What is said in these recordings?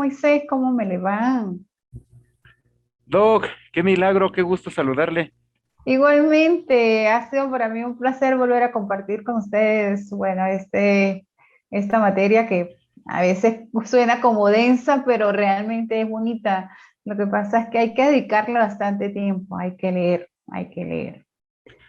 Moisés, ¿cómo me le va? Doc, qué milagro, qué gusto saludarle. Igualmente, ha sido para mí un placer volver a compartir con ustedes, bueno, esta materia que a veces suena como densa, pero realmente es bonita. Lo que pasa es que hay que dedicarle bastante tiempo, hay que leer, hay que leer.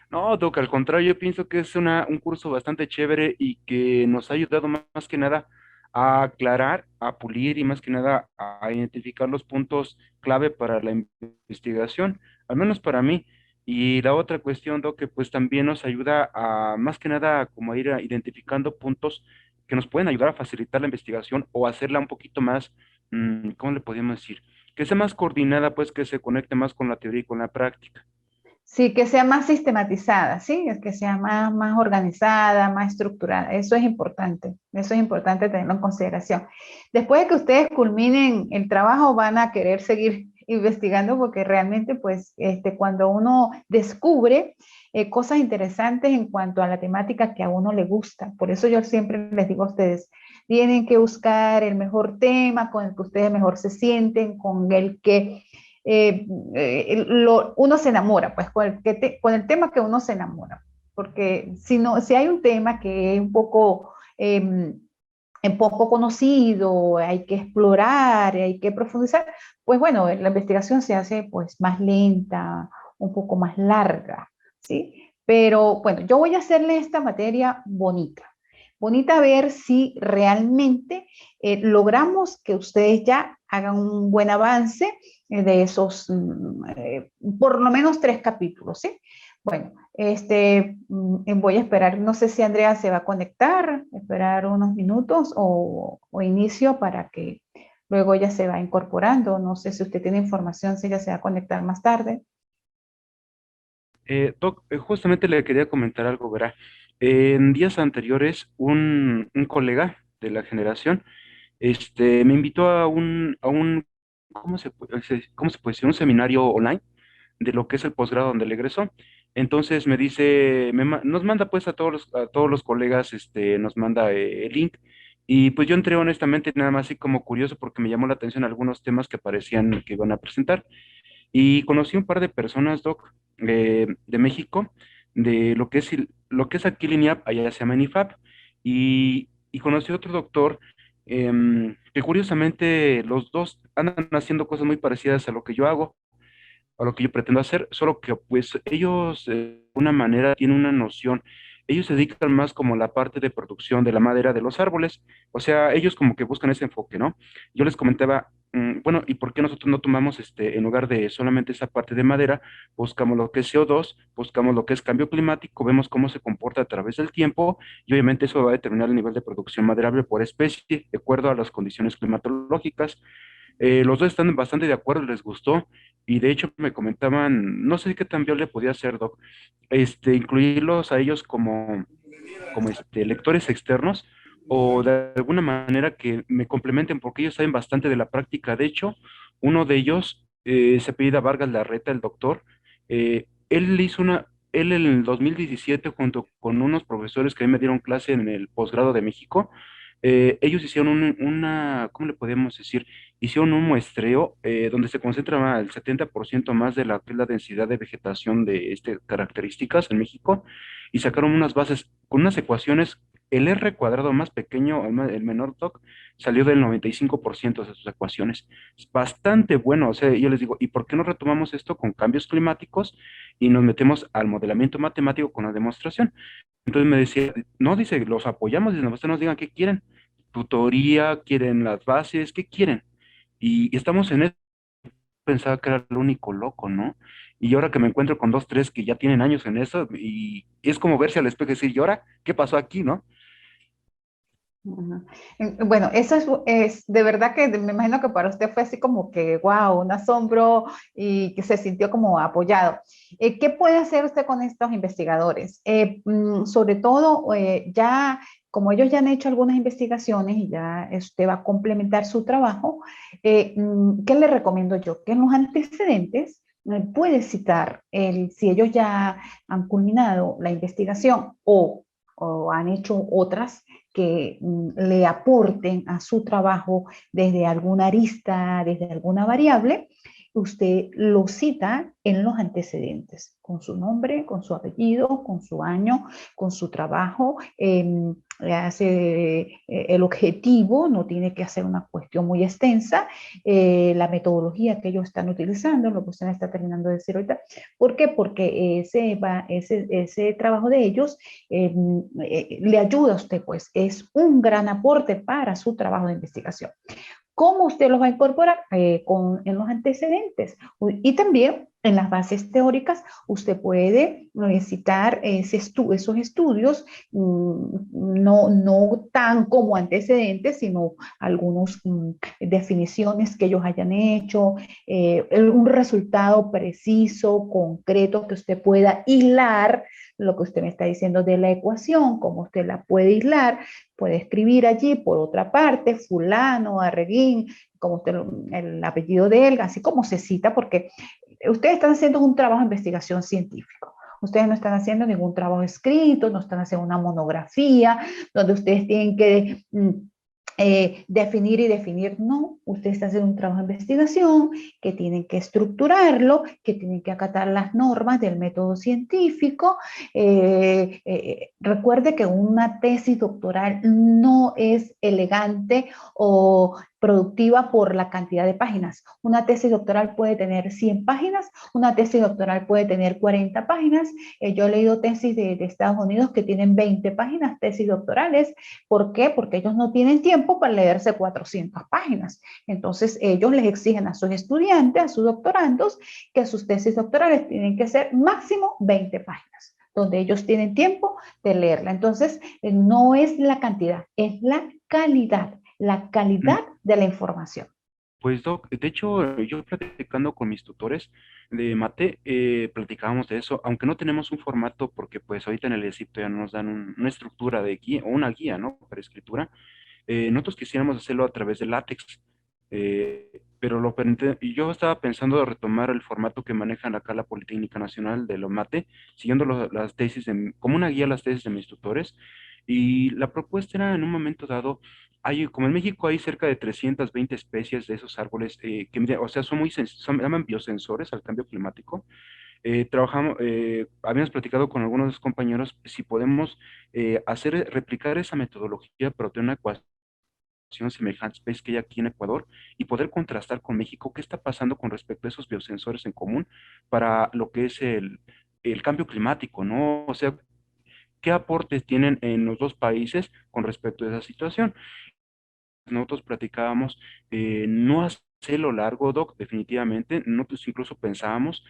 No, Doc, al contrario, yo pienso que es un curso bastante chévere y que nos ha ayudado más que nada a aclarar, a pulir y más que nada a identificar los puntos clave para la investigación, al menos para mí. Y la otra cuestión, Doc, que pues también nos ayuda a más que nada como a ir identificando puntos que nos pueden ayudar a facilitar la investigación o hacerla un poquito más, ¿cómo le podríamos decir? Que sea más coordinada, pues que se conecte más con la teoría y con la práctica. Sí, que sea más sistematizada, sí, que sea más organizada, más estructurada. Eso es importante tenerlo en consideración. Después de que ustedes culminen el trabajo, van a querer seguir investigando porque realmente, pues, cuando uno descubre cosas interesantes en cuanto a la temática que a uno le gusta, por eso yo siempre les digo a ustedes, tienen que buscar el mejor tema con el que ustedes mejor se sienten, con el que uno se enamora, pues con el tema que uno se enamora, porque si, no, si hay un tema que es un poco conocido, hay que explorar, hay que profundizar, pues bueno, la investigación se hace pues más lenta, un poco más larga, ¿sí? Pero bueno, yo voy a hacerle esta materia bonita. Bonita ver si realmente logramos que ustedes ya hagan un buen avance de esos, por lo menos 3 capítulos, ¿sí? Bueno, voy a esperar, no sé si Andrea se va a conectar, esperar unos minutos o inicio para que luego ella se va incorporando. No sé si usted tiene información, si ella se va a conectar más tarde. Doc, justamente le quería comentar algo, verá. En días anteriores, un colega de la generación, me invitó ¿cómo se puede decir? Un seminario online de lo que es el posgrado donde le egresó. Entonces me dice, nos manda pues a todos los colegas, nos manda el link. Y pues yo entré honestamente nada más así como curioso porque me llamó la atención algunos temas que parecían que iban a presentar. Y conocí un par de personas, Doc, de México, de lo que es aquí Liniap, allá se llama INIFAP, y conocí otro doctor que curiosamente los dos andan haciendo cosas muy parecidas a lo que yo hago, a lo que yo pretendo hacer, solo que pues ellos de una manera tienen una noción, ellos se dedican más como a la parte de producción de la madera de los árboles, o sea, ellos como que buscan ese enfoque, ¿no? Yo les comentaba, bueno, ¿y por qué nosotros no tomamos en lugar de solamente esa parte de madera, buscamos lo que es CO2, buscamos lo que es cambio climático, vemos cómo se comporta a través del tiempo y obviamente eso va a determinar el nivel de producción maderable por especie, de acuerdo a las condiciones climatológicas. Los dos están bastante de acuerdo, les gustó, y de hecho me comentaban, no sé qué tan viable podía ser, Doc, incluirlos a ellos como lectores externos o de alguna manera que me complementen, porque ellos saben bastante de la práctica. De hecho, uno de ellos se apellida Vargas Larreta, el doctor. Él en el 2017, junto con unos profesores que a mí me dieron clase en el posgrado de México, ellos hicieron ¿cómo le podemos decir? Hicieron un muestreo donde se concentra el 70% más de la, que es la densidad de vegetación de características en México y sacaron unas bases con unas ecuaciones. El R cuadrado más pequeño, el menor TOC, salió del 95% de sus ecuaciones. Es bastante bueno. O sea, yo les digo, ¿y por qué no retomamos esto con cambios climáticos y nos metemos al modelamiento matemático con la demostración? Entonces me decía, no, dice, los apoyamos, dice, ustedes nos digan qué quieren, tutoría, quieren las bases, ¿qué quieren? Y estamos en eso, pensaba que era el único loco, ¿no? Y ahora que me encuentro con dos, tres que ya tienen años en eso, y es como verse al espejo y decir, ¿y ahora qué pasó aquí, no? Ujú. Bueno, eso es de verdad que me imagino que para usted fue así como que, wow, un asombro y que se sintió como apoyado. ¿Qué puede hacer usted con estos investigadores? Sobre todo, ya como ellos ya han hecho algunas investigaciones y ya usted va a complementar su trabajo, ¿qué le recomiendo yo? Que en los antecedentes puede citar si ellos ya han culminado la investigación o han hecho otras que le aporten a su trabajo desde alguna arista, desde alguna variable, usted lo cita en los antecedentes, con su nombre, con su apellido, con su año, con su trabajo, hace el objetivo, no tiene que hacer una cuestión muy extensa, la metodología que ellos están utilizando, lo que usted me está terminando de decir ahorita. ¿Por qué? Porque ese trabajo de ellos le ayuda a usted, pues es un gran aporte para su trabajo de investigación. ¿Cómo usted los va a incorporar? En los antecedentes. Y también en las bases teóricas, usted puede citar esos estudios, no tan como antecedentes, sino algunas definiciones que ellos hayan hecho, un resultado preciso, concreto, que usted pueda hilar lo que usted me está diciendo de la ecuación, cómo usted la puede hilar. Puede escribir allí, por otra parte, fulano, arreguín, como usted, el apellido de él, así como se cita, porque ustedes están haciendo un trabajo de investigación científico. Ustedes no están haciendo ningún trabajo escrito, no están haciendo una monografía, donde ustedes tienen que definir y definir. No, ustedes están haciendo un trabajo de investigación, que tienen que estructurarlo, que tienen que acatar las normas del método científico. Recuerde que una tesis doctoral no es elegante o productiva por la cantidad de páginas. Una tesis doctoral puede tener 100 páginas, una tesis doctoral puede tener 40 páginas. Yo he leído tesis de Estados Unidos que tienen 20 páginas, tesis doctorales. ¿Por qué? Porque ellos no tienen tiempo para leerse 400 páginas. Entonces, ellos les exigen a sus estudiantes, a sus doctorandos, que sus tesis doctorales tienen que ser máximo 20 páginas, donde ellos tienen tiempo de leerla. Entonces, no es la cantidad, es la calidad de la información. Pues, Doc, de hecho, yo platicando con mis tutores de mate, platicábamos de eso, aunque no tenemos un formato, porque pues ahorita en el ESIP ya nos dan una estructura de guía, o una guía, ¿no? Para escritura. Nosotros quisiéramos hacerlo a través de látex, pero y yo estaba pensando de retomar el formato que manejan acá la Politécnica Nacional de lo mate, siguiendo las tesis, como una guía a las tesis de mis tutores, y la propuesta era en un momento dado, como en México hay cerca de 320 especies de esos árboles, o sea, llaman biosensores al cambio climático. Habíamos platicado con algunos compañeros si podemos replicar esa metodología, pero de una ecuación semejantes países que hay aquí en Ecuador y poder contrastar con México qué está pasando con respecto a esos biosensores en común para lo que es el cambio climático, ¿no? O sea, qué aportes tienen en los dos países con respecto a esa situación. Nosotros platicábamos, no hacerlo largo, Doc, definitivamente, nosotros incluso pensábamos,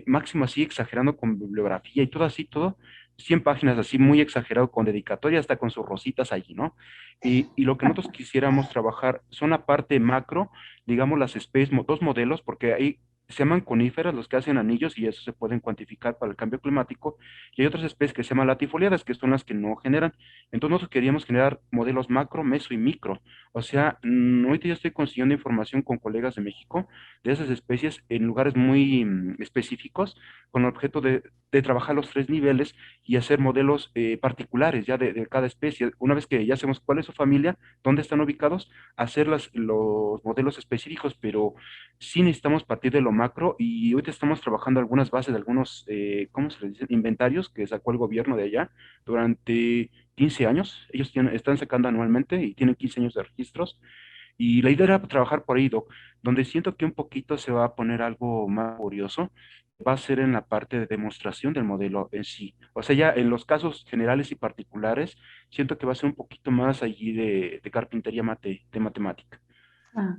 máximo así exagerando con bibliografía y todo así, todo, 100 páginas así muy exagerado con dedicatoria, hasta con sus rositas allí, ¿no? Y lo que nosotros quisiéramos trabajar son la parte macro, digamos las especies, dos modelos, porque ahí se llaman coníferas los que hacen anillos y eso se pueden cuantificar para el cambio climático, y hay otras especies que se llaman latifoliadas, que son las que no generan. Entonces nosotros queríamos generar modelos macro, meso y micro. O sea, ahorita ya estoy consiguiendo información con colegas de México de esas especies en lugares muy específicos, con el objeto de trabajar los tres niveles y hacer modelos particulares ya de cada especie. Una vez que ya sabemos cuál es su familia, dónde están ubicados, hacer los modelos específicos, pero sí necesitamos partir de lo macro y ahorita estamos trabajando algunas bases de algunos, ¿cómo se les dice? Inventarios que sacó el gobierno de allá durante 15 años. Ellos están sacando anualmente y tienen 15 años de registros. Y la idea era trabajar por ahí, Doc, donde siento que un poquito se va a poner algo más curioso, va a ser en la parte de demostración del modelo en sí. O sea, ya en los casos generales y particulares, siento que va a ser un poquito más allí de carpintería de matemática. Ah.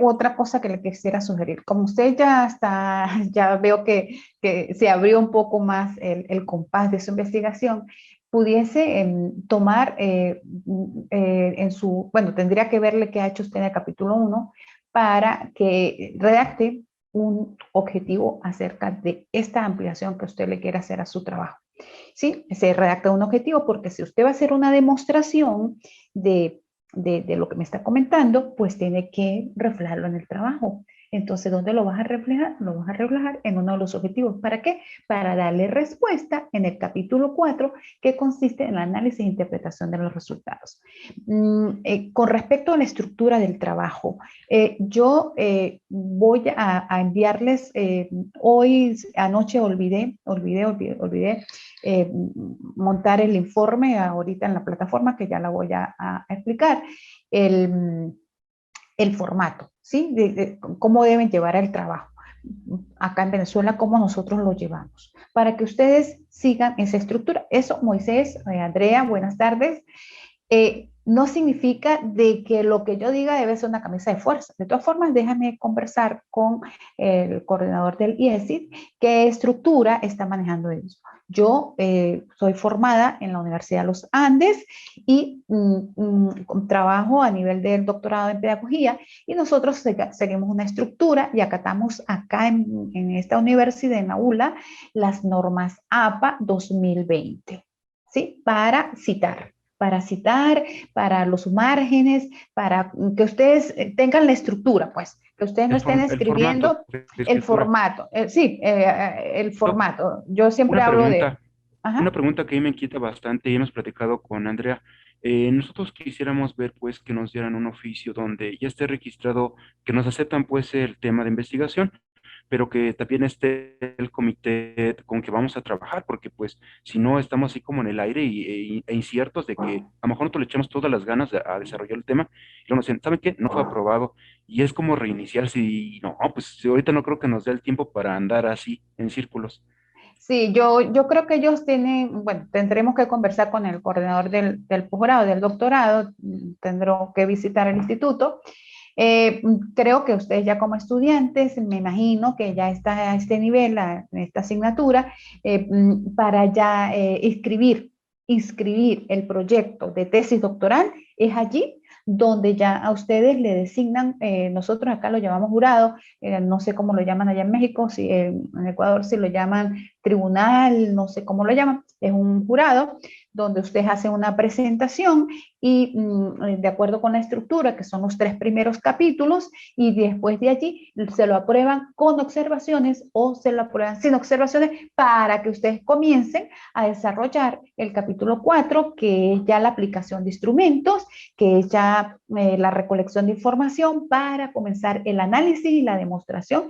Otra cosa que le quisiera sugerir, como usted ya está, ya veo que se abrió un poco más el compás de su investigación, pudiese tomar en su, bueno, tendría que verle qué ha hecho usted en el capítulo 1 para que redacte un objetivo acerca de esta ampliación que usted le quiere hacer a su trabajo. ¿Sí? Se redacta un objetivo porque si usted va a hacer una demostración de lo que me está comentando, pues tiene que reflejarlo en el trabajo. Entonces, ¿dónde lo vas a reflejar? Lo vas a reflejar en uno de los objetivos. ¿Para qué? Para darle respuesta en el capítulo 4, que consiste en el análisis e interpretación de los resultados. Con respecto a la estructura del trabajo, yo voy a enviarles, hoy, anoche olvidé montar el informe ahorita en la plataforma, que ya la voy a explicar, el, el formato, ¿sí? De cómo deben llevar el trabajo. Acá en Venezuela, cómo nosotros lo llevamos, para que ustedes sigan esa estructura. Eso, Moisés, Andrea, buenas tardes. No significa de que lo que yo diga debe ser una camisa de fuerza. De todas formas, déjame conversar con el coordinador del IESID qué estructura está manejando ellos. Yo soy formada en la Universidad de los Andes y trabajo a nivel del doctorado en pedagogía, y nosotros seguimos una estructura y acatamos acá en esta universidad, en la ULA, las normas APA 2020, ¿sí? Para citar, para los márgenes, para que ustedes tengan la estructura, pues, que ustedes no estén El formato escribiendo de el escritura. formato, el Doc, formato. Yo siempre una hablo de, pregunta, una ajá. pregunta que a mí me inquieta bastante y hemos platicado con Andrea. Nosotros quisiéramos ver pues que nos dieran un oficio donde ya esté registrado, que nos aceptan pues el tema de investigación, pero que también esté el comité con que vamos a trabajar, porque pues si no estamos así como en el aire e inciertos de que a lo mejor nosotros le echamos todas las ganas a desarrollar el tema, y luego nos dicen, ¿saben qué? No fue aprobado, y es como reiniciarse y no, pues ahorita no creo que nos dé el tiempo para andar así en círculos. Sí, yo creo que ellos tienen, bueno, tendremos que conversar con el coordinador del posgrado, del doctorado, tendremos que visitar el instituto. Creo que ustedes ya como estudiantes, me imagino que ya está a este nivel, en esta asignatura, para ya inscribir el proyecto de tesis doctoral, es allí donde ya a ustedes le designan, nosotros acá lo llamamos jurado, no sé cómo lo llaman allá en México, si en Ecuador si lo llaman tribunal, no sé cómo lo llaman, es un jurado donde ustedes hacen una presentación y de acuerdo con la estructura, que son los 3 primeros capítulos, y después de allí se lo aprueban con observaciones o se lo aprueban sin observaciones para que ustedes comiencen a desarrollar el capítulo 4, que es ya la aplicación de instrumentos, que es ya la recolección de información para comenzar el análisis y la demostración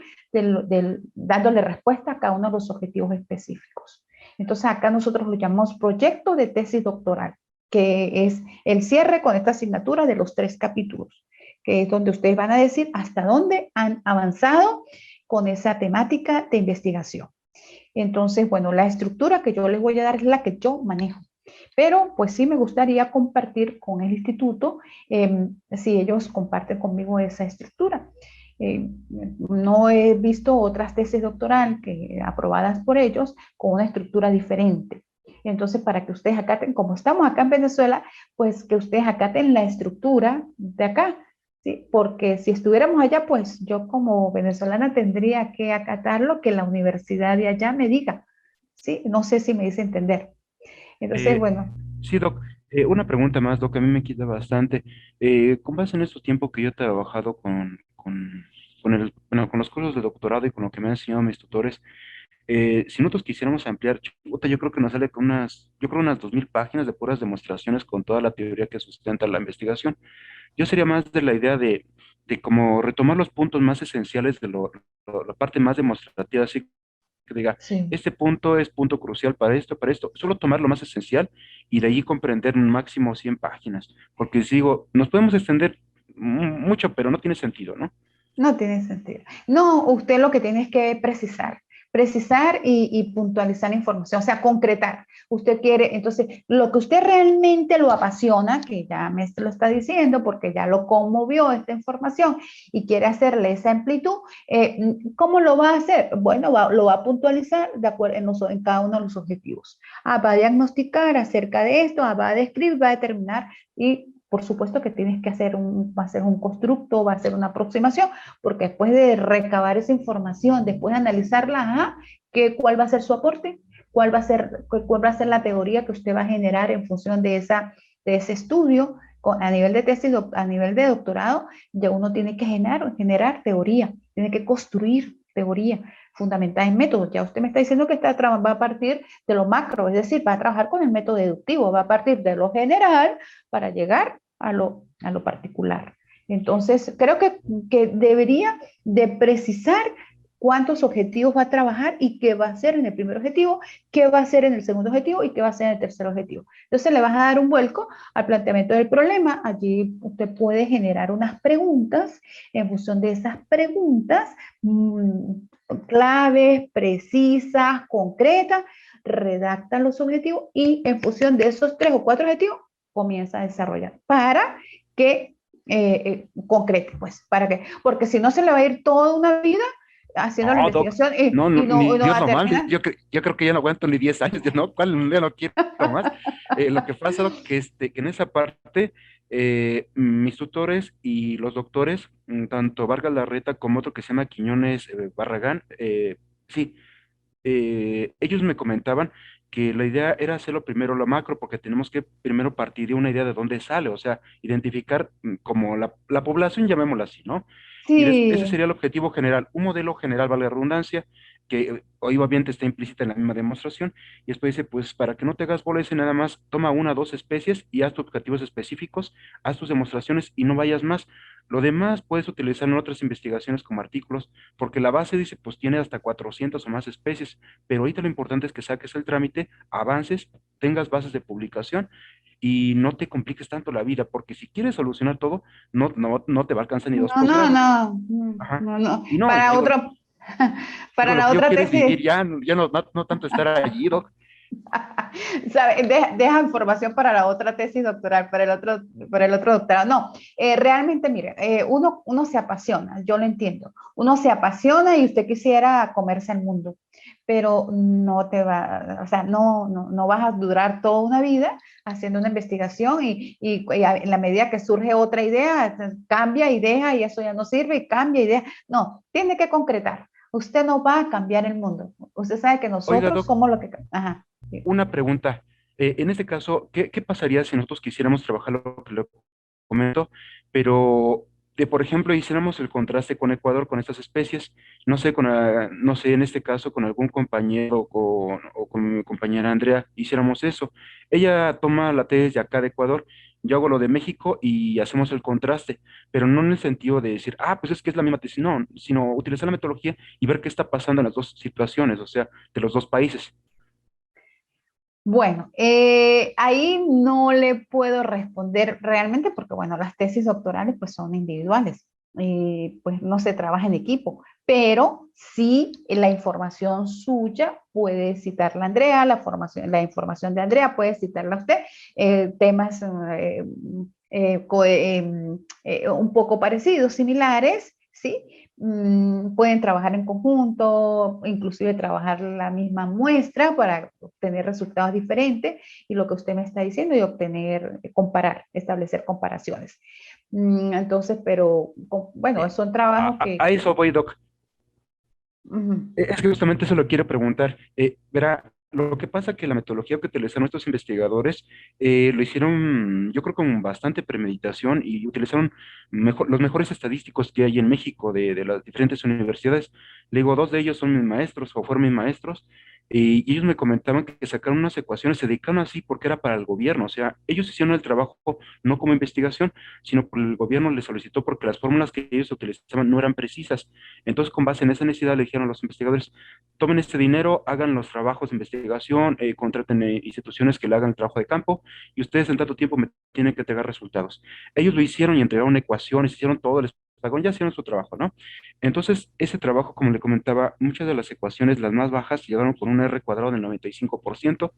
dándole respuesta a cada uno de los objetivos específicos. Entonces acá nosotros lo llamamos proyecto de tesis doctoral, que es el cierre con esta asignatura de los 3 capítulos, que es donde ustedes van a decir hasta dónde han avanzado con esa temática de investigación. Entonces, bueno, la estructura que yo les voy a dar es la que yo manejo. Pero pues sí me gustaría compartir con el instituto si ellos comparten conmigo esa estructura. No he visto otras tesis doctoral aprobadas por ellos con una estructura diferente. Entonces, para que ustedes acaten, como estamos acá en Venezuela, pues que ustedes acaten la estructura de acá, ¿sí? Porque si estuviéramos allá, pues yo como venezolana tendría que acatar lo que la universidad de allá me diga, ¿sí? No sé si me dice entender. Entonces, Eh, bueno, sí, Doc, una pregunta más, Doc, a mí me quita bastante. Con base en estos tiempos que yo he trabajado con los cursos de doctorado y con lo que me han enseñado mis tutores, si nosotros quisiéramos ampliar, chuta, yo creo que nos sale con yo creo unas 2000 páginas de puras demostraciones con toda la teoría que sustenta la investigación. Yo sería más de la idea de como retomar los puntos más esenciales de la parte más demostrativa, así que diga, sí. este punto es punto crucial para esto, solo tomar lo más esencial y de ahí comprender un máximo 100 páginas, porque si digo, nos podemos extender mucho, pero no tiene sentido, ¿no? No tiene sentido. No, usted lo que tiene es que precisar y puntualizar la información, o sea, concretar. Usted quiere, entonces, lo que usted realmente lo apasiona, que ya me lo está diciendo porque ya lo conmovió esta información y quiere hacerle esa amplitud, ¿cómo lo va a hacer? Bueno, lo va a puntualizar de acuerdo en cada uno de los objetivos. Va a diagnosticar acerca de esto, va a describir, va a determinar y por supuesto que tienes que va a ser un constructo, va a ser una aproximación, porque después de recabar esa información, después de analizarla, ajá, ¿cuál va a ser su aporte? ¿Cuál va a ser la teoría que usted va a generar en función de ese estudio? A nivel de tesis, a nivel de doctorado, ya uno tiene que generar teoría. tiene que construir teoría fundamentada en métodos. Ya usted me está diciendo que va a partir de lo macro, es decir, va a trabajar con el método deductivo, va a partir de lo general para llegar a lo particular. Entonces, creo que debería de precisar cuántos objetivos va a trabajar y qué va a hacer en el primer objetivo, qué va a hacer en el segundo objetivo y qué va a hacer en el tercer objetivo. Entonces le vas a dar un vuelco al planteamiento del problema. Allí usted puede generar unas preguntas. En función de esas preguntas, claves, precisas, concretas, redacta los objetivos y en función de esos 3 o 4 objetivos comienza a desarrollar para que concrete, pues, para que, porque si no se le va a ir toda una vida haciendo la No, Doc, investigación no, no, y ni no va Dios a lo mande. terminar. Yo creo que ya no aguanto ni 10 años. Yo no, ¿cuál? Ya no quiero más. Lo que pasa, Doc, que en esa parte, mis tutores y los doctores, tanto Vargas Larreta como otro que se llama Quiñones Barragán, sí, ellos me comentaban que la idea era hacerlo primero lo macro, porque tenemos que primero partir de una idea de dónde sale, o sea, identificar como la población, llamémosla así, ¿no? Y ese Sí, sería el objetivo general, un modelo general, vale la redundancia, que obviamente está implícita en la misma demostración, y después dice, pues para que no te hagas bola, dice nada más, toma una o dos especies y haz tus objetivos específicos, haz tus demostraciones y no vayas más. Lo demás puedes utilizar en otras investigaciones como artículos, porque la base dice, pues tiene hasta 400 o más especies, pero ahorita lo importante es que saques el trámite, avances, tengas bases de publicación y no te compliques tanto la vida, porque si quieres solucionar todo, no te va a alcanzar ni dos no, no, posgrados. no, Ajá. no, no. Y no, Para otro, para digo, lo la que yo otra quiero es vivir tesis, ya, ya no tanto estar allí, Doc. ¿sabe? Deja información para la otra tesis doctoral, para el otro doctorado. No, realmente, mire, uno se apasiona, yo lo entiendo. Uno se apasiona y usted quisiera comerse el mundo, pero no te va, o sea, no vas a durar toda una vida haciendo una investigación y en la medida que surge otra idea, cambia y deja y eso ya no sirve y cambia y deja. No, tiene que concretar. Usted no va a cambiar el mundo. Usted sabe que Oiga, nosotros Doc, somos lo que... Ajá. una pregunta. En este caso, ¿qué pasaría si nosotros quisiéramos trabajar lo que le comento, pero por ejemplo, hiciéramos el contraste con Ecuador, con estas especies, no sé, no sé, en este caso, con algún compañero o con mi compañera Andrea, hiciéramos eso. Ella toma la tesis de acá de Ecuador, yo hago lo de México y hacemos el contraste, pero no en el sentido de decir, ah, pues es que es la misma tesis, no, sino utilizar la metodología y ver qué está pasando en las dos situaciones, o sea, de los dos países. Bueno, ahí no le puedo responder realmente porque, bueno, las tesis doctorales pues son individuales y pues no se trabaja en equipo, pero sí la información suya puede citarla Andrea, la información de Andrea puede citarla usted, temas un poco parecidos, similares, ¿sí? Pueden trabajar en conjunto, inclusive trabajar la misma muestra para obtener resultados diferentes y lo que usted me está diciendo y obtener, comparar, establecer comparaciones. Entonces, pero bueno, Eh, son trabajos a eso voy, Doc. Uh, Es que justamente eso lo quiero preguntar. Verá, lo que pasa que la metodología que utilizaron estos investigadores lo hicieron, yo creo, con bastante premeditación y utilizaron los mejores estadísticos que hay en México de las diferentes universidades. Le digo, dos de ellos son mis maestros o fueron mis maestros y ellos me comentaban que sacaron unas ecuaciones, se dedicaron así porque era para el gobierno. O sea, ellos hicieron el trabajo no como investigación, sino porque el gobierno les solicitó porque las fórmulas que ellos utilizaban no eran precisas. Entonces, con base en esa necesidad, le dijeron a los investigadores, tomen este dinero, hagan los trabajos de investigación, contraten instituciones que le hagan el trabajo de campo y ustedes en tanto tiempo me tienen que entregar resultados. Ellos lo hicieron y entregaron ecuaciones, hicieron todo, les pagaron, ya hicieron su trabajo, ¿no? Entonces, ese trabajo, como le comentaba, muchas de las ecuaciones, las más bajas, llegaron con un R cuadrado del 95%.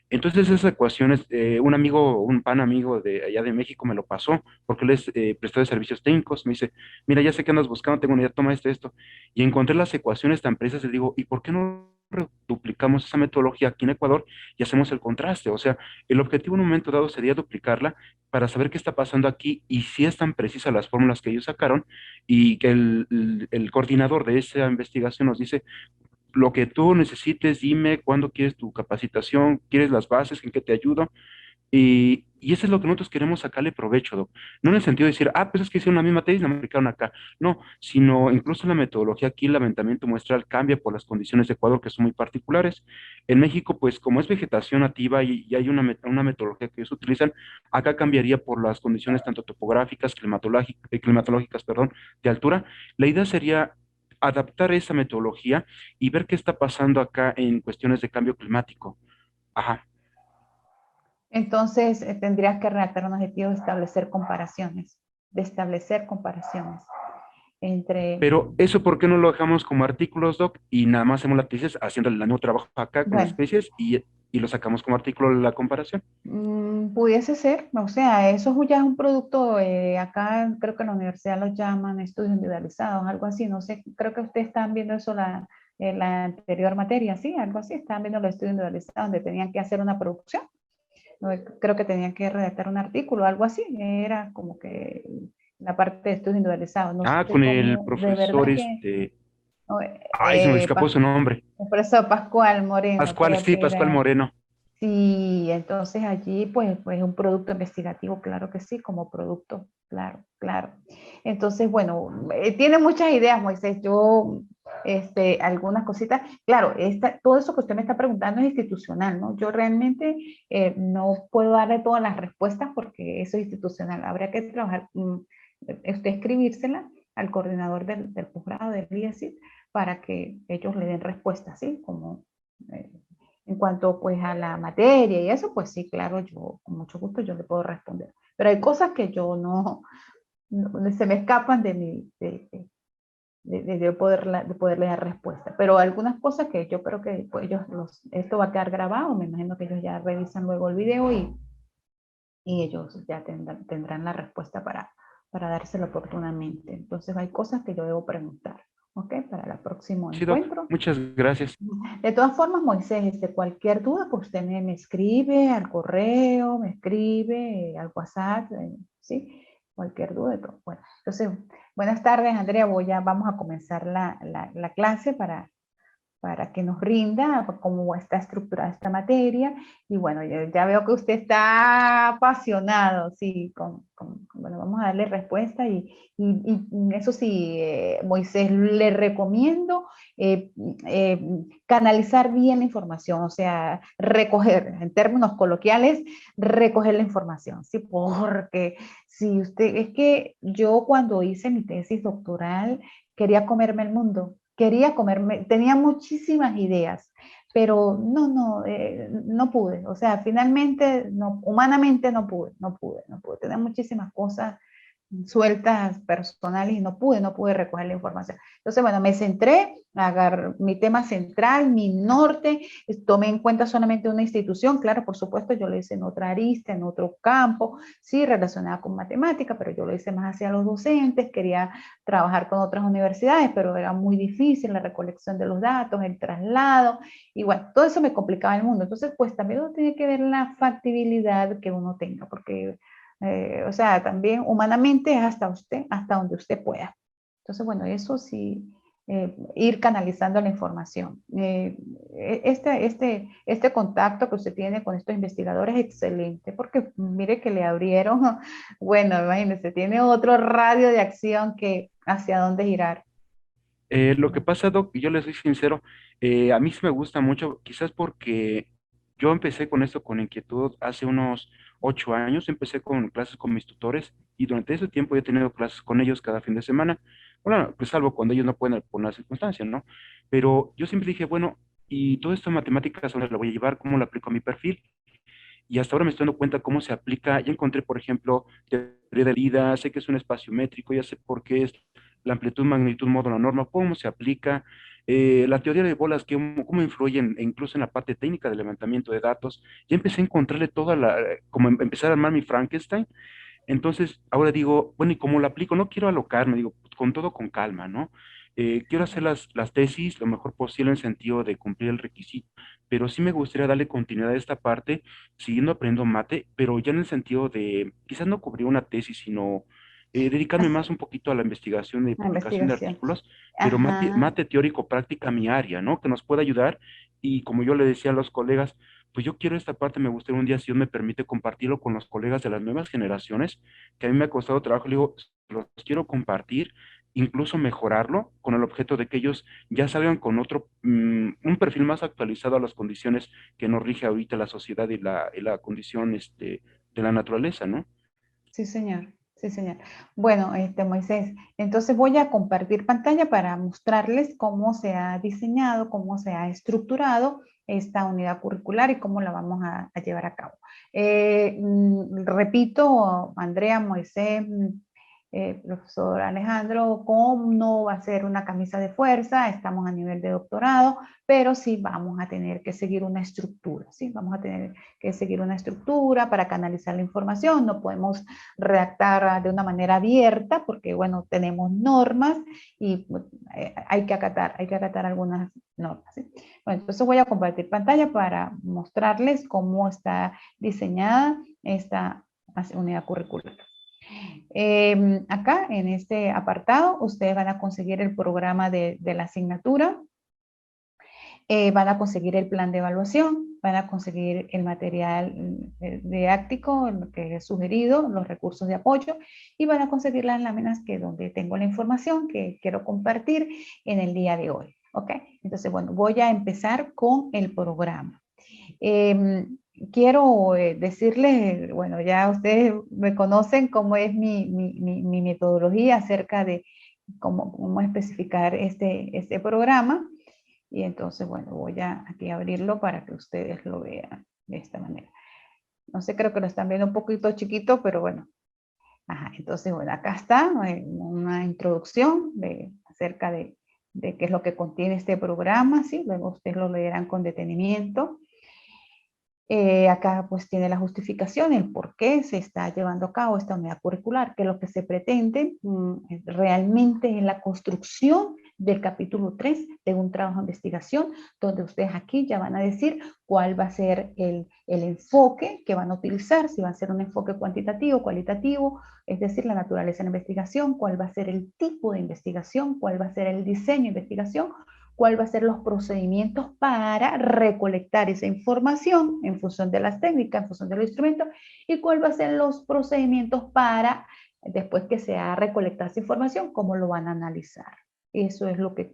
Entonces esas ecuaciones, un amigo, un pan amigo de allá de México me lo pasó, porque él es prestador de servicios técnicos, me dice, mira, ya sé que andas buscando, tengo una idea, toma esto. Y encontré las ecuaciones tan precisas, y digo, ¿y por qué no duplicamos esa metodología aquí en Ecuador y hacemos el contraste? O sea, el objetivo en un momento dado sería duplicarla para saber qué está pasando aquí y si es tan precisa las fórmulas que ellos sacaron y que el coordinador de esa investigación nos dice, lo que tú necesites, dime cuándo quieres tu capacitación, quieres las bases, en qué te ayudo, Y eso es lo que nosotros queremos sacarle provecho, Doc. No en el sentido de decir, ah, pues es que hicieron la misma tesis, la aplicaron acá. No, sino incluso la metodología aquí, el levantamiento muestral cambia por las condiciones de Ecuador que son muy particulares. En México, pues como es vegetación nativa y hay una metodología que ellos utilizan, acá cambiaría por las condiciones tanto topográficas, climatológicas, perdón, de altura. La idea sería adaptar esa metodología y ver qué está pasando acá en cuestiones de cambio climático. Ajá. Entonces, tendrías que redactar un objetivo de establecer comparaciones entre, Pero eso, ¿por qué no lo dejamos como artículos, Doc? Y nada más hacemos la tesis haciendo el mismo trabajo acá con las bueno, especies y lo sacamos como artículo de la comparación. pudiese ser, o sea, eso ya es un producto, acá creo que en la universidad lo llaman estudios individualizados, algo así, no sé, creo que ustedes están viendo eso en la anterior materia, sí, algo así, estaban viendo los estudios individualizados donde tenían que hacer una producción, ¿no? Creo que tenían que redactar un artículo, algo así, era como que la parte de estudios individualizados, no Ah, sé con el cómo, de profesor verdad que, no, ay, se me escapó su nombre. el profesor Pascual Moreno, Pascual, creo sí, que Pascual era. Moreno. Sí, entonces allí pues un producto investigativo, claro que sí, como producto, claro, claro. Entonces, bueno, tiene muchas ideas, Moisés. Yo, algunas cositas, claro, todo eso que usted me está preguntando es institucional, ¿no? Yo realmente no puedo darle todas las respuestas porque eso es institucional. Habría que trabajar, usted escribírsela al coordinador del posgrado del IESIT para que ellos le den respuesta, ¿sí? Como eh, en cuanto pues a la materia y eso, pues sí, claro, yo con mucho gusto yo le puedo responder. Pero hay cosas que yo no se me escapan de poderle dar respuesta. Pero algunas cosas que yo creo que pues, esto va a quedar grabado, me imagino que ellos ya revisan luego el video y ellos ya tendrán la respuesta para dárselo oportunamente. Entonces hay cosas que yo debo preguntar, ¿ok? Para el próximo Sí, Doc, encuentro. muchas gracias. De todas formas, Moisés, cualquier duda, pues usted me escribe al correo, me escribe al WhatsApp, ¿sí? Cualquier duda. Bueno, entonces, buenas tardes, Andrea. Vamos a comenzar la clase para que nos rinda cómo está estructurada esta materia. Y bueno, ya veo que usted está apasionado, sí, bueno, vamos a darle respuesta y eso sí, Moisés, le recomiendo eh, eh, canalizar bien la información, o sea, recoger, en términos coloquiales, recoger la información, ¿sí? Porque si usted, es que yo cuando hice mi tesis doctoral, quería comerme el mundo, quería comerme, tenía muchísimas ideas, pero no pude, o sea, finalmente, no, humanamente no pude, tenía muchísimas cosas sueltas personales y no pude recoger la información. Entonces, bueno, me centré, agarré mi tema central, mi norte, tomé en cuenta solamente una institución, claro, por supuesto, yo lo hice en otra arista, en otro campo, sí, relacionada con matemática, pero yo lo hice más hacia los docentes, quería trabajar con otras universidades, pero era muy difícil la recolección de los datos, el traslado, y bueno, todo eso me complicaba el mundo. Entonces, pues también uno tiene que ver la factibilidad que uno tenga, porque o sea, también humanamente es hasta donde usted pueda. Entonces, bueno, eso sí, ir canalizando la información. Este contacto que usted tiene con estos investigadores es excelente, porque mire que le abrieron, bueno, imagínese, tiene otro radio de acción que hacia dónde girar. Lo que pasa, Doc, y yo les soy sincero, a mí sí me gusta mucho, quizás porque yo empecé con esto con inquietud hace unos 8 años, empecé con clases con mis tutores y durante ese tiempo he tenido clases con ellos cada fin de semana. Bueno, pues salvo cuando ellos no pueden por una circunstancia, ¿no? Pero yo siempre dije, bueno, y todo esto de matemáticas, ¿a dónde lo voy a llevar? ¿Cómo lo aplico a mi perfil? Y hasta ahora me estoy dando cuenta cómo se aplica. Ya encontré, por ejemplo, teoría de vida, sé que es un espacio métrico, ya sé por qué es la amplitud, magnitud, modo, la norma, cómo se aplica, la teoría de bolas, cómo influyen incluso en la parte técnica del levantamiento de datos. Ya empecé a encontrarle toda como empezar a armar mi Frankenstein. Entonces, ahora digo, bueno, ¿y cómo lo aplico? No quiero alocarme, digo, con todo con calma, ¿no? Quiero hacer las tesis lo mejor posible en el sentido de cumplir el requisito, pero sí me gustaría darle continuidad a esta parte, siguiendo aprendiendo mate, pero ya en el sentido de, quizás no cubrir una tesis, sino dedicarme más un poquito a la investigación y La publicación de investigación. artículos, pero Ajá. mate teórico práctica mi área, ¿no? Que nos pueda ayudar y como yo le decía a los colegas, pues yo quiero esta parte, me gustaría un día, si Dios me permite, compartirlo con los colegas de las nuevas generaciones, que a mí me ha costado trabajo, le digo, los quiero compartir, incluso mejorarlo, con el objeto de que ellos ya salgan con otro, un perfil más actualizado a las condiciones que nos rige ahorita la sociedad y la condición, de la naturaleza, ¿no? Sí, señor. Sí, señor. Bueno, Moisés, entonces voy a compartir pantalla para mostrarles cómo se ha diseñado, cómo se ha estructurado esta unidad curricular y cómo la vamos a llevar a cabo. Repito, Andrea, Moisés, profesor Alejandro, cómo no va a ser una camisa de fuerza, estamos a nivel de doctorado, pero sí vamos a tener que seguir una estructura, ¿sí? Vamos a tener que seguir una estructura para canalizar la información, no podemos redactar de una manera abierta porque, bueno, tenemos normas y hay que acatar algunas normas, ¿sí? Bueno, entonces voy a compartir pantalla para mostrarles cómo está diseñada esta unidad curricular. Acá en este apartado ustedes van a conseguir el programa de la asignatura, van a conseguir el plan de evaluación, van a conseguir el material didáctico, el que es sugerido, los recursos de apoyo y van a conseguir las láminas que donde tengo la información que quiero compartir en el día de hoy. ¿Ok? Entonces, bueno, voy a empezar con el programa. Quiero decirles, bueno, ya ustedes me conocen cómo es mi metodología acerca de cómo especificar este programa. Y entonces, bueno, voy a aquí abrirlo para que ustedes lo vean de esta manera. No sé, creo que lo están viendo un poquito chiquito, pero bueno. Ajá, entonces, bueno, acá está una introducción acerca de qué es lo que contiene este programa, ¿sí? Luego ustedes lo leerán con detenimiento. Acá pues tiene la justificación, el por qué se está llevando a cabo esta unidad curricular, que lo que se pretende realmente es la construcción del capítulo 3 de un trabajo de investigación, donde ustedes aquí ya van a decir cuál va a ser el enfoque que van a utilizar, si va a ser un enfoque cuantitativo, cualitativo, es decir, la naturaleza de la investigación, cuál va a ser el tipo de investigación, cuál va a ser el diseño de investigación, cuál va a ser los procedimientos para recolectar esa información en función de las técnicas, en función de los instrumentos, y cuál va a ser los procedimientos para, después que se ha recolectado esa información, cómo lo van a analizar. Eso es lo que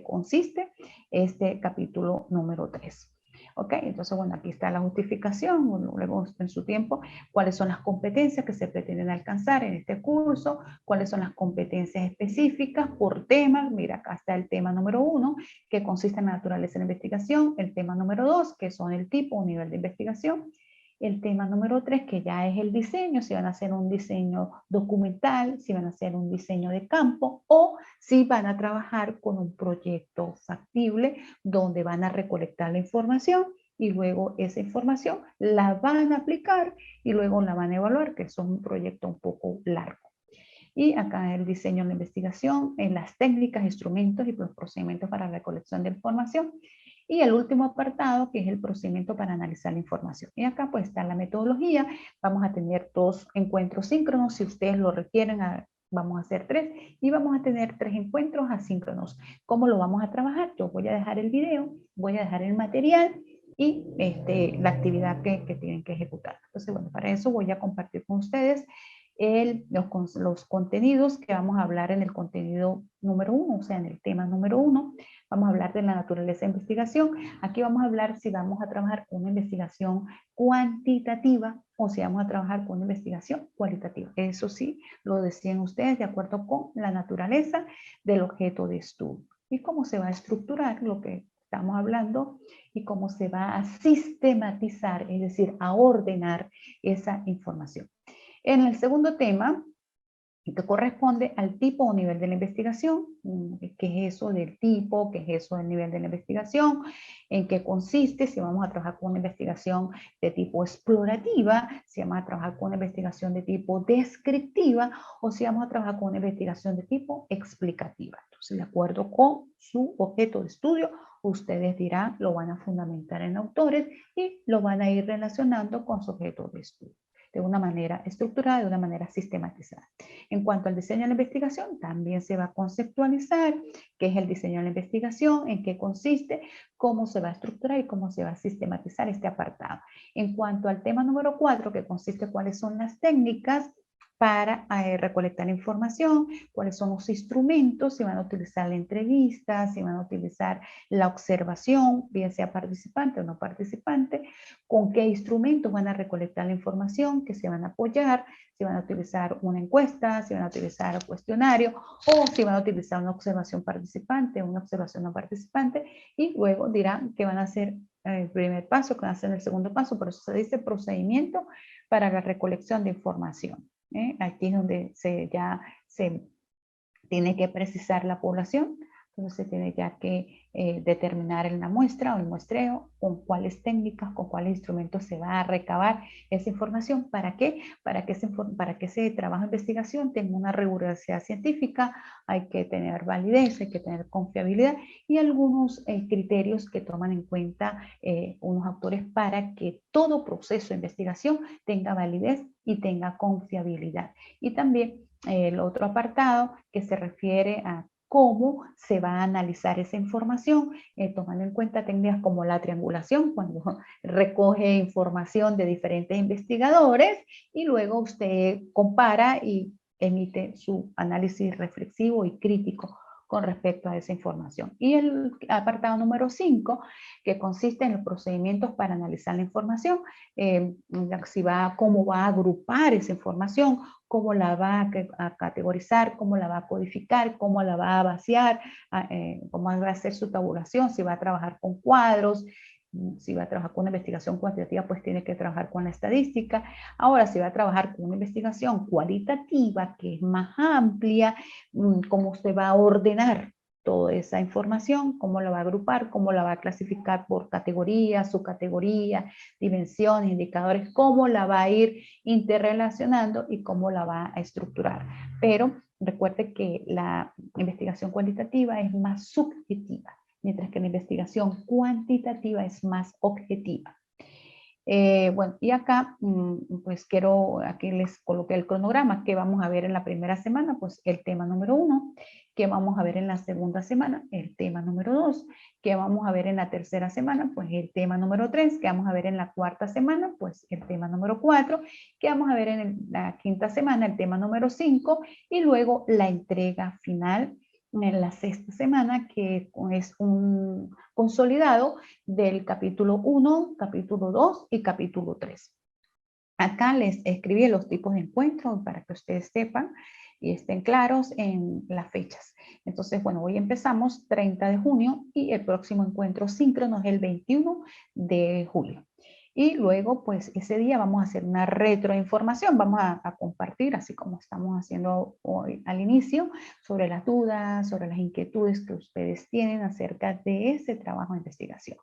consiste este capítulo número 3. ¿Ok? Entonces, bueno, aquí está la justificación, luego en su tiempo, cuáles son las competencias que se pretenden alcanzar en este curso, cuáles son las competencias específicas por tema. Mira, acá está el tema número 1, que consiste en la naturaleza de la investigación, el tema número 2, que son el tipo o nivel de investigación, el tema número 3, que ya es el diseño, si van a hacer un diseño documental, si van a hacer un diseño de campo o si van a trabajar con un proyecto factible donde van a recolectar la información y luego esa información la van a aplicar y luego la van a evaluar, que es un proyecto un poco largo. Y acá el diseño de la investigación, en las técnicas, instrumentos y los procedimientos para la recolección de información. Y el último apartado, que es el procedimiento para analizar la información. Y acá pues está la metodología. Vamos a tener 2 encuentros síncronos. Si ustedes lo requieren, vamos a hacer 3. Y vamos a tener 3 encuentros asíncronos. ¿Cómo lo vamos a trabajar? Yo voy a dejar el video, voy a dejar el material y la actividad que tienen que ejecutar. Entonces, bueno, para eso voy a compartir con ustedes los contenidos que vamos a hablar en el contenido número 1, o sea, en el tema número 1. Vamos a hablar de la naturaleza de investigación. Aquí vamos a hablar si vamos a trabajar con una investigación cuantitativa o si vamos a trabajar con una investigación cualitativa. Eso sí, lo decían ustedes de acuerdo con la naturaleza del objeto de estudio y cómo se va a estructurar lo que estamos hablando y cómo se va a sistematizar, es decir, a ordenar esa información. En el segundo tema, que corresponde al tipo o nivel de la investigación, qué es eso del tipo, qué es eso del nivel de la investigación, en qué consiste, si vamos a trabajar con una investigación de tipo explorativa, si vamos a trabajar con una investigación de tipo descriptiva o si vamos a trabajar con una investigación de tipo explicativa. Entonces, de acuerdo con su objeto de estudio, ustedes dirán, lo van a fundamentar en autores y lo van a ir relacionando con su objeto de estudio. de una manera estructurada, de una manera sistematizada. En cuanto al diseño de la investigación, también se va a conceptualizar qué es el diseño de la investigación, en qué consiste, cómo se va a estructurar y cómo se va a sistematizar este apartado. En cuanto al tema número 4, que consiste en cuáles son las técnicas para recolectar información, cuáles son los instrumentos, si van a utilizar la entrevista, si van a utilizar la observación, bien sea participante o no participante, con qué instrumentos van a recolectar la información, que se van a apoyar, si van a utilizar una encuesta, si van a utilizar un cuestionario o si van a utilizar una observación participante, una observación no participante, y luego dirán que van a hacer el primer paso, que van a hacer el segundo paso, por eso se dice procedimiento para la recolección de información. Aquí es donde ya se tiene que precisar la población, entonces se tiene ya que determinar en la muestra o el muestreo con cuáles técnicas, con cuáles instrumentos se va a recabar esa información. ¿Para qué? Para que ese trabajo de investigación tenga una rigurosidad científica, hay que tener validez, hay que tener confiabilidad y algunos criterios que toman en cuenta unos autores para que todo proceso de investigación tenga validez y tenga confiabilidad. Y también el otro apartado que se refiere a cómo se va a analizar esa información, tomando en cuenta técnicas como la triangulación, cuando recoge información de diferentes investigadores y luego usted compara y emite su análisis reflexivo y crítico con respecto a esa información. Y el apartado número 5, que consiste en los procedimientos para analizar la información, cómo va a agrupar esa información, cómo la va a categorizar, cómo la va a codificar, cómo la va a vaciar, cómo va a hacer su tabulación, si va a trabajar con cuadros, si va a trabajar con una investigación cuantitativa, pues tiene que trabajar con la estadística. Ahora, si va a trabajar con una investigación cualitativa, que es más amplia, cómo usted va a ordenar toda esa información, cómo la va a agrupar, cómo la va a clasificar por categoría, subcategoría, dimensiones, indicadores, cómo la va a ir interrelacionando y cómo la va a estructurar. Pero recuerde que la investigación cualitativa es más subjetiva, mientras que la investigación cuantitativa es más objetiva. Bueno, y acá, pues aquí les coloqué el cronograma que vamos a ver en la primera semana, pues el tema número 1, que vamos a ver en la segunda semana, el tema número 2, que vamos a ver en la tercera semana, pues el tema número 3, que vamos a ver en la cuarta semana, pues el tema número 4, que vamos a ver en la quinta semana, el tema número 5, y luego la entrega final en la sexta semana, que es un consolidado del capítulo 1, capítulo 2 y capítulo 3. Acá les escribí los tipos de encuentros para que ustedes sepan y estén claros en las fechas. Entonces, bueno, hoy empezamos 30 de junio y el próximo encuentro síncrono es el 21 de julio. Y luego, pues ese día vamos a hacer una retroinformación, vamos a compartir, así como estamos haciendo hoy al inicio, sobre las dudas, sobre las inquietudes que ustedes tienen acerca de ese trabajo de investigación.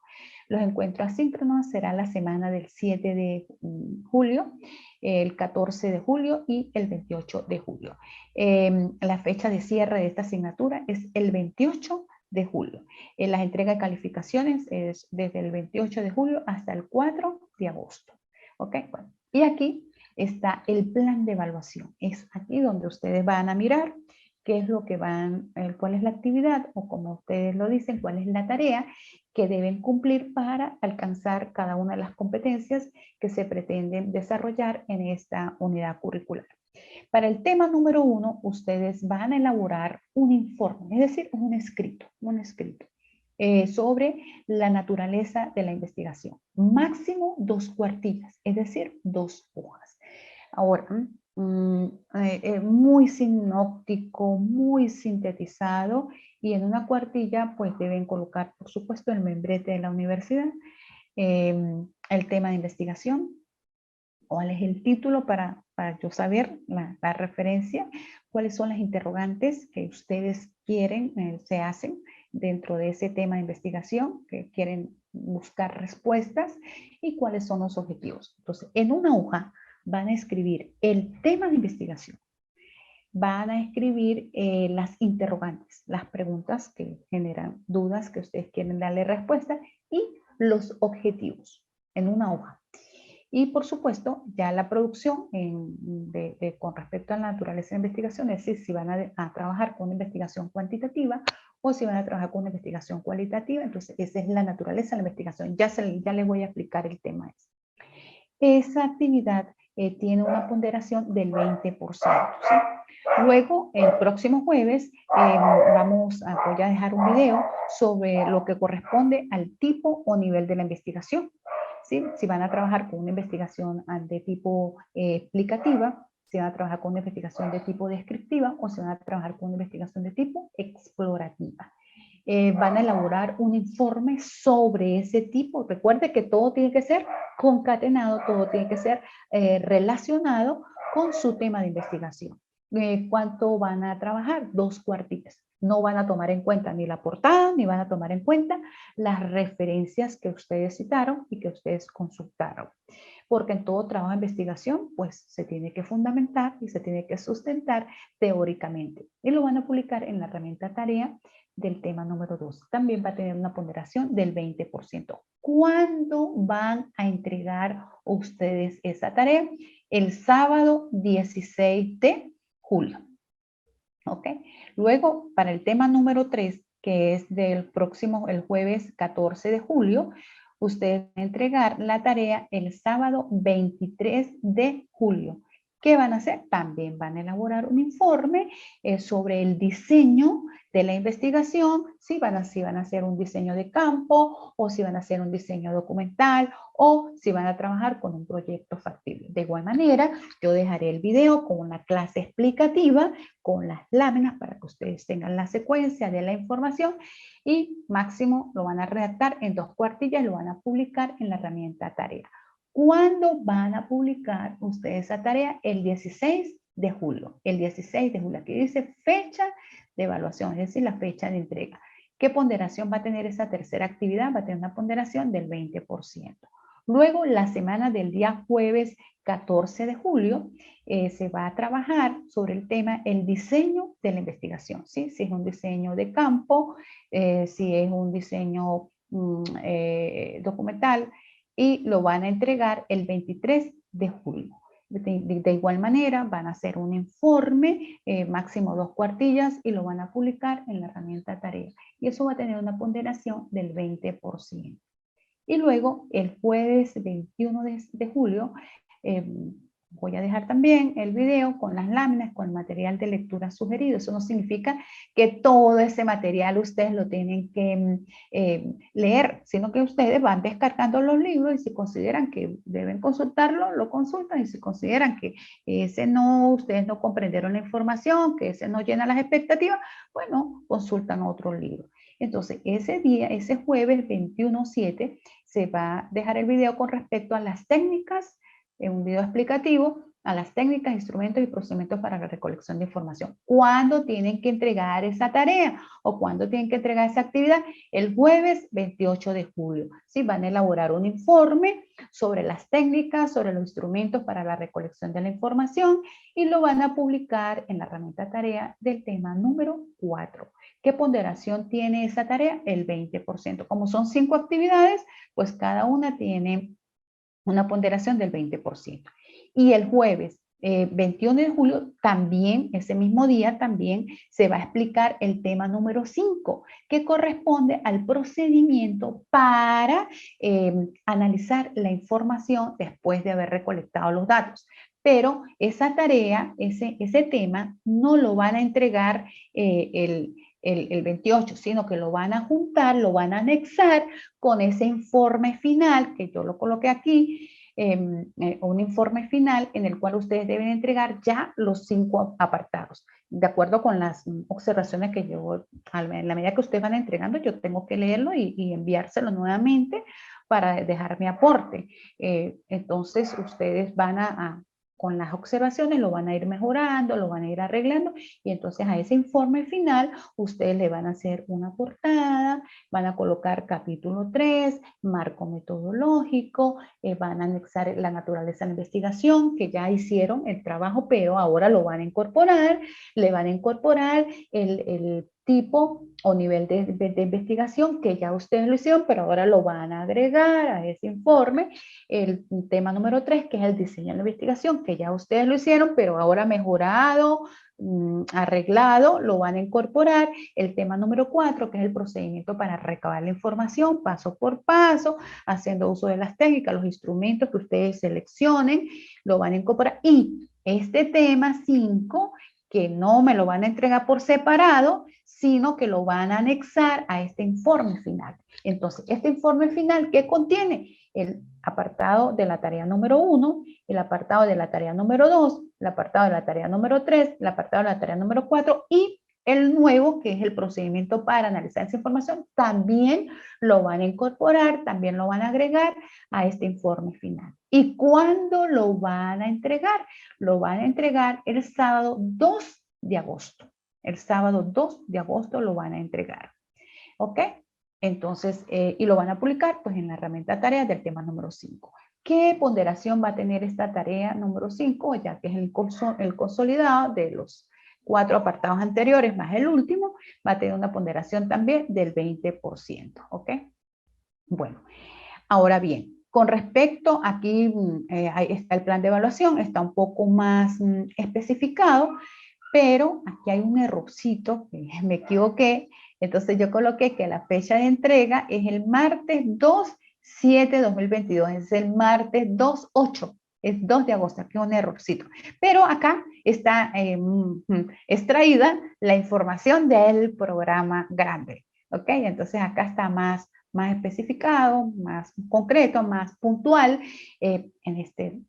Los encuentros asíncronos serán la semana del 7 de julio, el 14 de julio y el 28 de julio. La fecha de cierre de esta asignatura es el 28 de julio. Las entregas de calificaciones es desde el 28 de julio hasta el 4 de agosto. ¿Ok? Bueno, y aquí está el plan de evaluación. Es aquí donde ustedes van a mirar qué es lo que cuál es la actividad o como ustedes lo dicen, cuál es la tarea que deben cumplir para alcanzar cada una de las competencias que se pretenden desarrollar en esta unidad curricular. Para el tema número 1, ustedes van a elaborar un informe, es decir, un escrito sobre la naturaleza de la investigación. Máximo 2 cuartillas, es decir, 2 hojas. Ahora, muy sinóptico, muy sintetizado, y en una cuartilla pues deben colocar, por supuesto, el membrete de la universidad, el tema de investigación, cuál es el título para yo saber la referencia, cuáles son las interrogantes que ustedes quieren, se hacen dentro de ese tema de investigación, que quieren buscar respuestas y cuáles son los objetivos. Entonces, en una hoja van a escribir el tema de investigación, van a escribir las interrogantes, las preguntas que generan dudas que ustedes quieren darle respuesta y los objetivos en una hoja. Y por supuesto, ya la producción con respecto a la naturaleza de la investigación, es decir, si van a trabajar con una investigación cuantitativa o si van a trabajar con una investigación cualitativa. Entonces, esa es la naturaleza de la investigación. Ya les voy a explicar el tema. Esa actividad tiene una ponderación del 20%. ¿Sí? Luego, el próximo jueves, voy a dejar un video sobre lo que corresponde al tipo o nivel de la investigación. ¿Sí? Si van a trabajar con una investigación de tipo explicativa, si van a trabajar con una investigación de tipo descriptiva o si van a trabajar con una investigación de tipo explorativa. Van a elaborar un informe sobre ese tipo. Recuerde que todo tiene que ser concatenado, todo tiene que ser relacionado con su tema de investigación. ¿Cuánto van a trabajar? 2 cuartillas. No van a tomar en cuenta ni la portada, ni van a tomar en cuenta las referencias que ustedes citaron y que ustedes consultaron. Porque en todo trabajo de investigación, pues se tiene que fundamentar y se tiene que sustentar teóricamente. Y lo van a publicar en la herramienta tarea del tema número 2. También va a tener una ponderación del 20%. ¿Cuándo van a entregar ustedes esa tarea? El sábado 16 de julio. ¿Ok? Luego, para el tema número 3, que es del próximo, el jueves 14 de julio, ustedes van a entregar la tarea el sábado 23 de julio. ¿Qué van a hacer? También van a elaborar un informe sobre el diseño de la investigación, si van a hacer un diseño de campo o si van a hacer un diseño documental o si van a trabajar con un proyecto factible. De igual manera, yo dejaré el video con una clase explicativa con las láminas para que ustedes tengan la secuencia de la información y máximo lo van a redactar en 2 cuartillas y lo van a publicar en la herramienta tarea. ¿Cuándo van a publicar ustedes esa tarea? El 16 de julio. El 16 de julio. Aquí dice fecha de evaluación, es decir, la fecha de entrega. ¿Qué ponderación va a tener esa tercera actividad? Va a tener una ponderación del 20%. Luego, la semana del día jueves 14 de julio, se va a trabajar sobre el tema el diseño de la investigación, ¿sí? Si es un diseño de campo, si es un diseño documental, y lo van a entregar el 23 de julio. De igual manera, van a hacer un informe, máximo 2 cuartillas, y lo van a publicar en la herramienta tarea. Y eso va a tener una ponderación del 20%. Y luego, el jueves 21 de julio, voy a dejar también el video con las láminas, con el material de lectura sugerido. Eso no significa que todo ese material ustedes lo tienen que leer, sino que ustedes van descargando los libros y si consideran que deben consultarlo, lo consultan, y si consideran que ese no, ustedes no comprendieron la información, que ese no llena las expectativas, bueno, consultan otro libro. Entonces, ese día, ese jueves 21/7, se va a dejar el video con respecto a las técnicas, un video explicativo, a las técnicas, instrumentos y procedimientos para la recolección de información. ¿Cuándo tienen que entregar esa tarea o cuándo tienen que entregar esa actividad? El jueves 28 de julio. ¿Sí? Van a elaborar un informe sobre las técnicas, sobre los instrumentos para la recolección de la información y lo van a publicar en la herramienta tarea del tema número 4. ¿Qué ponderación tiene esa tarea? El 20%. Como son 5 actividades, pues cada una tiene una ponderación del 20%. Y el jueves 21 de julio, también, ese mismo día, también se va a explicar el tema número 5, que corresponde al procedimiento para analizar la información después de haber recolectado los datos. Pero esa tarea, ese tema, no lo van a entregar el 28, sino que lo van a juntar, lo van a anexar con ese informe final, que yo lo coloqué aquí, un informe final en el cual ustedes deben entregar ya los 5 apartados. De acuerdo con las observaciones que yo, en la medida que ustedes van entregando, yo tengo que leerlo y enviárselo nuevamente para dejar mi aporte. Entonces, ustedes van con las observaciones lo van a ir mejorando, lo van a ir arreglando y entonces a ese informe final ustedes le van a hacer una portada, van a colocar capítulo 3, marco metodológico, van a anexar la naturaleza de la investigación, que ya hicieron el trabajo, pero ahora lo van a incorporar, le van a incorporar el tipo o nivel de investigación que ya ustedes lo hicieron, pero ahora lo van a agregar a ese informe. El tema número 3, que es el diseño de la investigación, que ya ustedes lo hicieron, pero ahora mejorado, arreglado, lo van a incorporar. El tema número 4, que es el procedimiento para recabar la información paso por paso, haciendo uso de las técnicas, los instrumentos que ustedes seleccionen, lo van a incorporar. Y este tema 5, que no me lo van a entregar por separado, sino que lo van a anexar a este informe final. Entonces, este informe final, ¿qué contiene? El apartado de la tarea número 1, el apartado de la tarea número 2, el apartado de la tarea número 3, el apartado de la tarea número 4 y el nuevo, que es el procedimiento para analizar esa información, también lo van a incorporar, también lo van a agregar a este informe final. ¿Y cuándo lo van a entregar? Lo van a entregar el sábado 2 de agosto. El sábado 2 de agosto lo van a entregar. ¿Ok? Entonces, y lo van a publicar pues en la herramienta tareas del tema número 5. ¿Qué ponderación va a tener esta tarea número 5? Ya que es el consolidado de los 4 apartados anteriores más el último, va a tener una ponderación también del 20%. ¿Ok? Bueno, ahora bien, con respecto, aquí ahí está el plan de evaluación, está un poco más especificado, pero aquí hay un errorcito, que me equivoqué, entonces yo coloqué que la fecha de entrega es el martes 2/7/2022, es el martes 2/8, es 2 de agosto, aquí es un errorcito. Pero acá está extraída la información del programa grande, ¿ok? Entonces acá está más especificado, más concreto, más puntual en este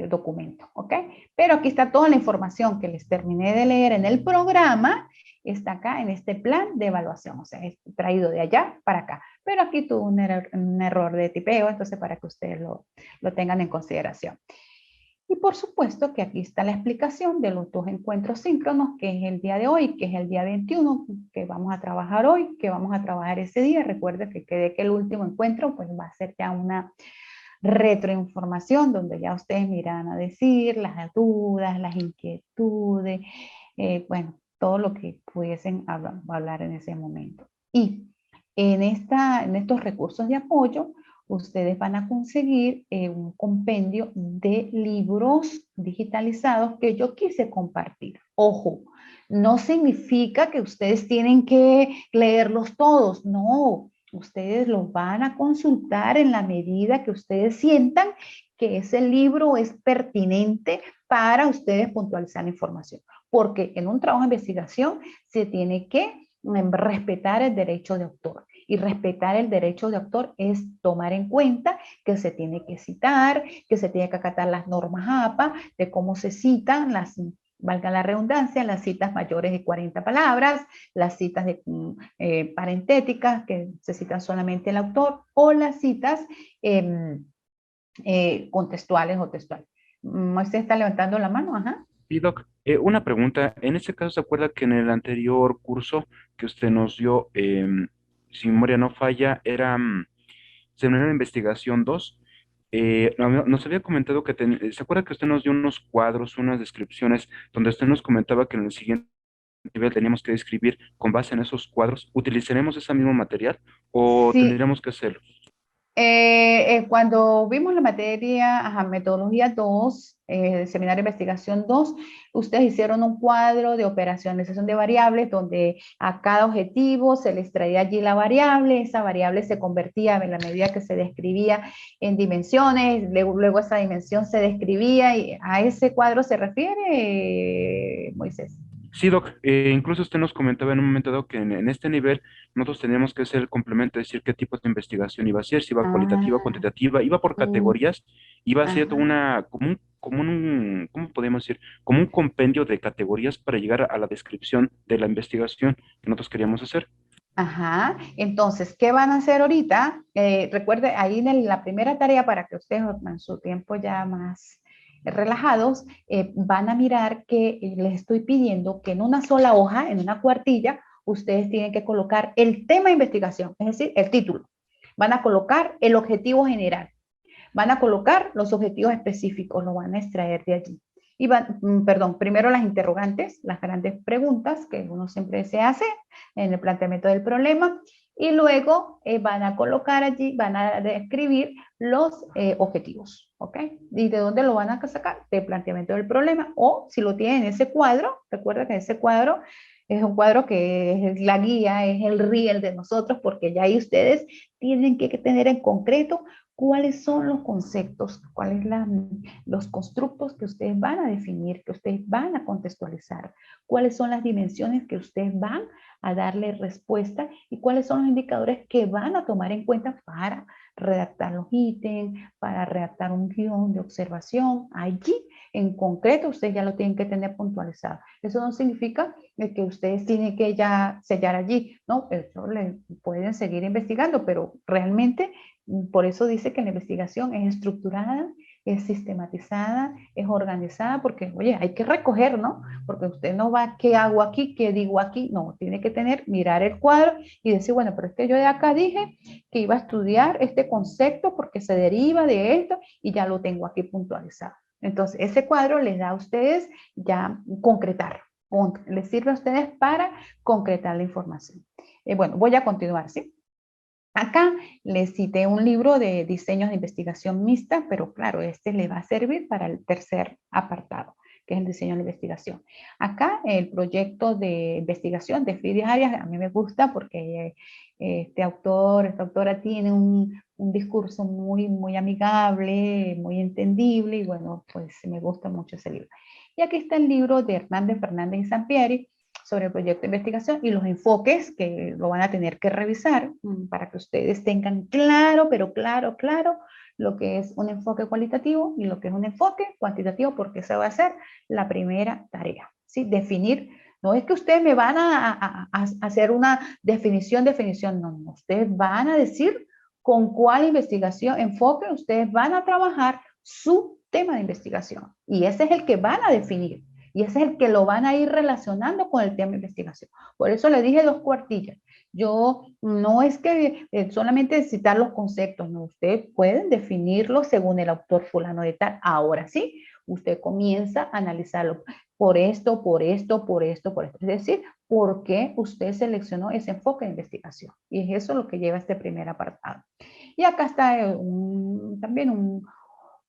documento, ¿ok? Pero aquí está toda la información que les terminé de leer en el programa, está acá en este plan de evaluación, o sea, es traído de allá para acá. Pero aquí tuvo un error de tipeo, entonces para que ustedes lo tengan en consideración. Y por supuesto que aquí está la explicación de los 2 encuentros síncronos, que es el día de hoy, que es el día 21, que vamos a trabajar hoy, que vamos a trabajar ese día. Recuerde que quede que el último encuentro pues va a ser ya una retroinformación donde ya ustedes miran a decir las dudas, las inquietudes, bueno, todo lo que pudiesen hablar en ese momento. Y en estos recursos de apoyo, ustedes van a conseguir un compendio de libros digitalizados que yo quise compartir. Ojo, no significa que ustedes tienen que leerlos todos, no. Ustedes los van a consultar en la medida que ustedes sientan que ese libro es pertinente para ustedes puntualizar la información. Porque en un trabajo de investigación se tiene que respetar el derecho de autor. Y respetar el derecho de autor es tomar en cuenta que se tiene que citar, que se tiene que acatar las normas APA, de cómo se citan valga la redundancia, las citas mayores de 40 palabras, las citas parentéticas que se citan solamente el autor, o las citas contextuales o textuales. Moisés está levantando la mano, ajá. Y Doc, una pregunta. En este caso, ¿se acuerda que en el anterior curso que usted nos dio, si mi memoria no falla, era Seminario de Investigación 2? Nos había comentado que, ¿se acuerda que usted nos dio unos cuadros, unas descripciones, donde usted nos comentaba que en el siguiente nivel teníamos que describir con base en esos cuadros? ¿Utilizaremos ese mismo material o Sí, tendríamos que hacerlo? cuando vimos la materia, ajá, metodología 2, seminario de investigación 2, ustedes hicieron un cuadro de operacionalización de variables donde a cada objetivo se les traía allí la variable, esa variable se convertía en la medida que se describía en dimensiones, luego esa dimensión se describía y a ese cuadro se refiere, Moisés. Sí, Doc, incluso usted nos comentaba en un momento dado que en este nivel nosotros teníamos que hacer el complemento, es decir, qué tipo de investigación iba a ser, si iba cualitativa, Ah, cuantitativa, iba por mm, categorías, iba a ser ajá. ¿cómo podemos decir? Como un compendio de categorías para llegar a la descripción de la investigación que nosotros queríamos hacer. Ajá, entonces, ¿qué van a hacer ahorita? Recuerde, ahí en la primera tarea, para que ustedes en su tiempo ya más relajados, van a mirar que les estoy pidiendo que en una sola hoja, en una cuartilla, ustedes tienen que colocar el tema de investigación, es decir, el título. Van a colocar el objetivo general, van a colocar los objetivos específicos, lo van a extraer de allí. Perdón, primero las interrogantes, las grandes preguntas que uno siempre se hace en el planteamiento del problema, y luego van a colocar allí, van a describir los objetivos, ¿ok? ¿Y de dónde lo van a sacar? Del planteamiento del problema, o si lo tienen en ese cuadro, recuerda que ese cuadro es un cuadro que es la guía, es el riel de nosotros, porque ya ahí ustedes tienen que tener en concreto cuáles son los conceptos, cuáles los constructos que ustedes van a definir, que ustedes van a contextualizar, cuáles son las dimensiones que ustedes van a darle respuesta y cuáles son los indicadores que van a tomar en cuenta para redactar los ítems, para redactar un guión de observación. Allí, en concreto, ustedes ya lo tienen que tener puntualizado. Eso no significa que ustedes tienen que ya sellar allí, ¿no? Eso le pueden seguir investigando, pero realmente por eso dice que la investigación es estructurada, es sistematizada, es organizada, porque, oye, hay que recoger, ¿no? Porque usted no va, ¿qué hago aquí? ¿Qué digo aquí? No, tiene que mirar el cuadro y decir, bueno, pero es que yo de acá dije que iba a estudiar este concepto porque se deriva de esto y ya lo tengo aquí puntualizado. Entonces, ese cuadro les da a ustedes ya concretar, les sirve a ustedes para concretar la información. Bueno, voy a continuar, ¿sí? Acá les cité un libro de diseños de investigación mixta, pero claro, este le va a servir para el tercer apartado, que es el diseño de investigación. Acá el proyecto de investigación de Fides Arias a mí me gusta porque este autor, esta autora tiene un discurso muy amigable, muy entendible y bueno, pues me gusta mucho ese libro. Y aquí está el libro de Hernández, Fernández y Sampieri, sobre el proyecto de investigación y los enfoques que lo van a tener que revisar para que ustedes tengan claro, pero claro, lo que es un enfoque cualitativo y lo que es un enfoque cuantitativo, porque esa va a ser la primera tarea, ¿sí? Definir, no es que ustedes me van a hacer una definición, no, ustedes van a decir con cuál investigación, enfoque, ustedes van a trabajar su tema de investigación y ese es el que van a definir. Y ese es el que lo van a ir relacionando con el tema de investigación. Por eso le dije 2 cuartillas. Yo no es que solamente citar los conceptos, no, ustedes pueden definirlo según el autor fulano de tal. Ahora sí, usted comienza a analizarlo por esto, por esto, por esto, por esto. Es decir, por qué usted seleccionó ese enfoque de investigación. Y es eso lo que lleva este primer apartado. Y acá está también un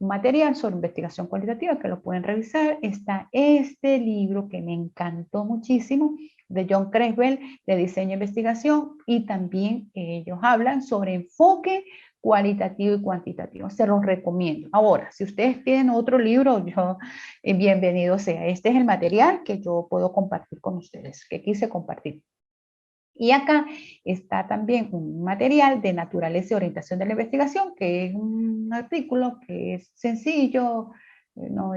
material sobre investigación cualitativa que lo pueden revisar. Está este libro que me encantó muchísimo de John Creswell de diseño e investigación y también ellos hablan sobre enfoque cualitativo y cuantitativo. Se los recomiendo. Ahora, si ustedes tienen otro libro, yo bienvenido sea. Este es el material que yo puedo compartir con ustedes, que quise compartir. Y acá está también un material de naturaleza y orientación de la investigación, que es un artículo que es sencillo, no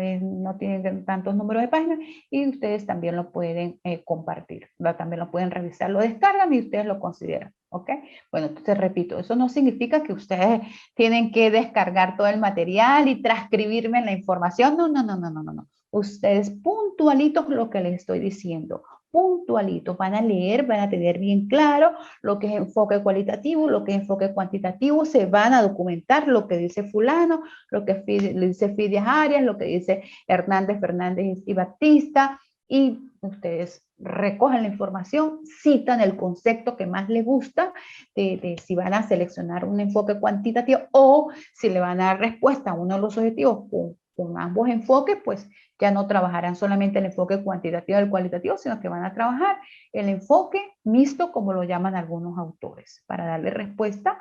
tiene tantos números de páginas, y ustedes también lo pueden compartir, también lo pueden revisar, lo descargan y ustedes lo consideran, ¿ok? Bueno, entonces repito, eso no significa que ustedes tienen que descargar todo el material y transcribirme la información, no. Ustedes puntualitos lo que les estoy diciendo, puntualitos, van a leer, van a tener bien claro lo que es enfoque cualitativo, lo que es enfoque cuantitativo, se van a documentar lo que dice fulano, lo que dice Fides Arias, lo que dice Hernández, Fernández y Batista, y ustedes recogen la información, citan el concepto que más les gusta, de si van a seleccionar un enfoque cuantitativo o si le van a dar respuesta a uno de los objetivos con ambos enfoques, pues ya no trabajarán solamente el enfoque cuantitativo y el cualitativo, sino que van a trabajar el enfoque mixto, como lo llaman algunos autores, para darle respuesta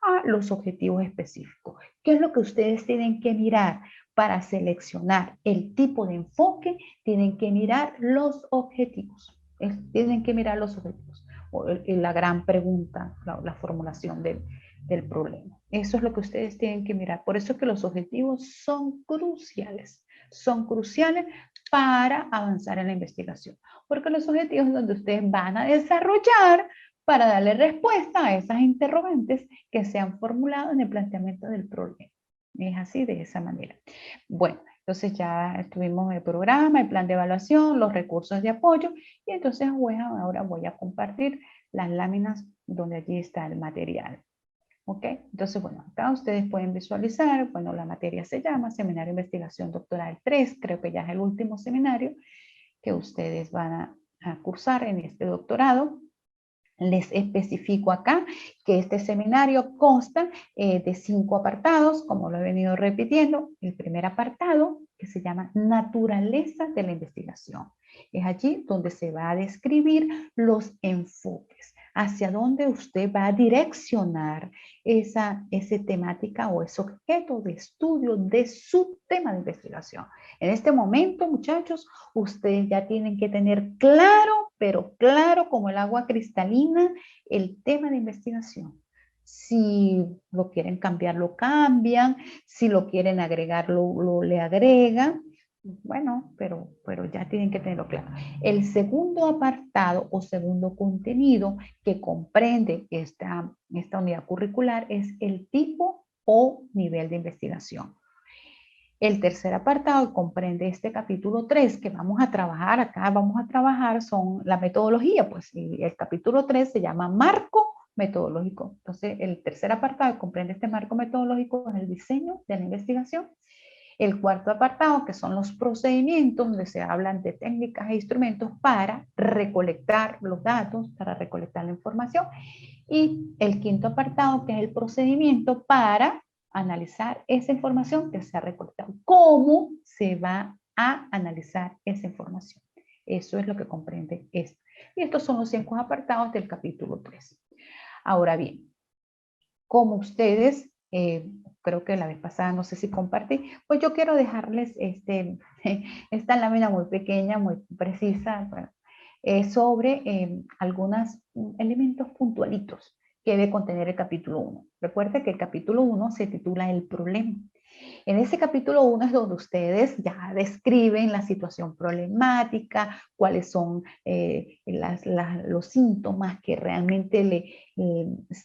a los objetivos específicos. ¿Qué es lo que ustedes tienen que mirar para seleccionar el tipo de enfoque? Tienen que mirar los objetivos. Tienen que mirar los objetivos. La gran pregunta, la formulación del problema. Eso es lo que ustedes tienen que mirar. Por eso es que los objetivos son cruciales para avanzar en la investigación, porque los objetivos es donde ustedes van a desarrollar para darle respuesta a esas interrogantes que se han formulado en el planteamiento del problema. Es así, de esa manera. Bueno, entonces ya estuvimos en el programa, el plan de evaluación, los recursos de apoyo, y entonces ahora voy a compartir las láminas donde allí está el material. ¿Ok? Entonces, bueno, acá ustedes pueden visualizar, bueno, la materia se llama Seminario de Investigación Doctoral 3, creo que ya es el último seminario que ustedes van a cursar en este doctorado. Les especifico acá que este seminario consta de 5 apartados, como lo he venido repitiendo. El primer apartado, que se llama Naturaleza de la investigación. Es allí donde se va a describir los enfoques, hacia dónde usted va a direccionar esa temática o ese objeto de estudio de su tema de investigación. En este momento, muchachos, ustedes ya tienen que tener claro, pero claro como el agua cristalina, el tema de investigación. Si lo quieren cambiar, lo cambian. Si lo quieren agregar, le agregan. Bueno, pero ya tienen que tenerlo claro. El segundo apartado o segundo contenido que comprende esta unidad curricular es el tipo o nivel de investigación. El tercer apartado comprende este capítulo 3 que vamos a trabajar acá, vamos a trabajar son la metodología, pues y el capítulo 3 se llama marco metodológico. Entonces, el tercer apartado que comprende este marco metodológico es el diseño de la investigación. El cuarto apartado, que son los procedimientos, donde se hablan de técnicas e instrumentos para recolectar los datos, para recolectar la información. Y el quinto apartado, que es el procedimiento para analizar esa información que se ha recolectado. ¿Cómo se va a analizar esa información? Eso es lo que comprende esto. Y estos son los 5 apartados del capítulo 3. Ahora bien, como ustedes, creo que la vez pasada, no sé si compartí, pues yo quiero dejarles esta lámina muy pequeña, muy precisa, sobre algunos elementos puntualitos que debe contener el capítulo 1. Recuerda que el capítulo 1 se titula El problema. En ese capítulo 1 es donde ustedes ya describen la situación problemática, cuáles son los síntomas que realmente le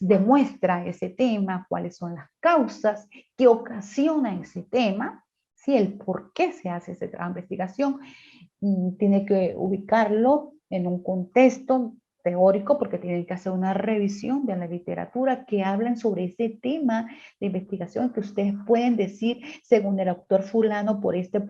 demuestra ese tema, cuáles son las causas que ocasiona ese tema, ¿sí? El por qué se hace esa investigación. Tiene que ubicarlo en un contexto teórico porque tienen que hacer una revisión de la literatura que hablan sobre ese tema de investigación que ustedes pueden decir según el autor fulano por esto,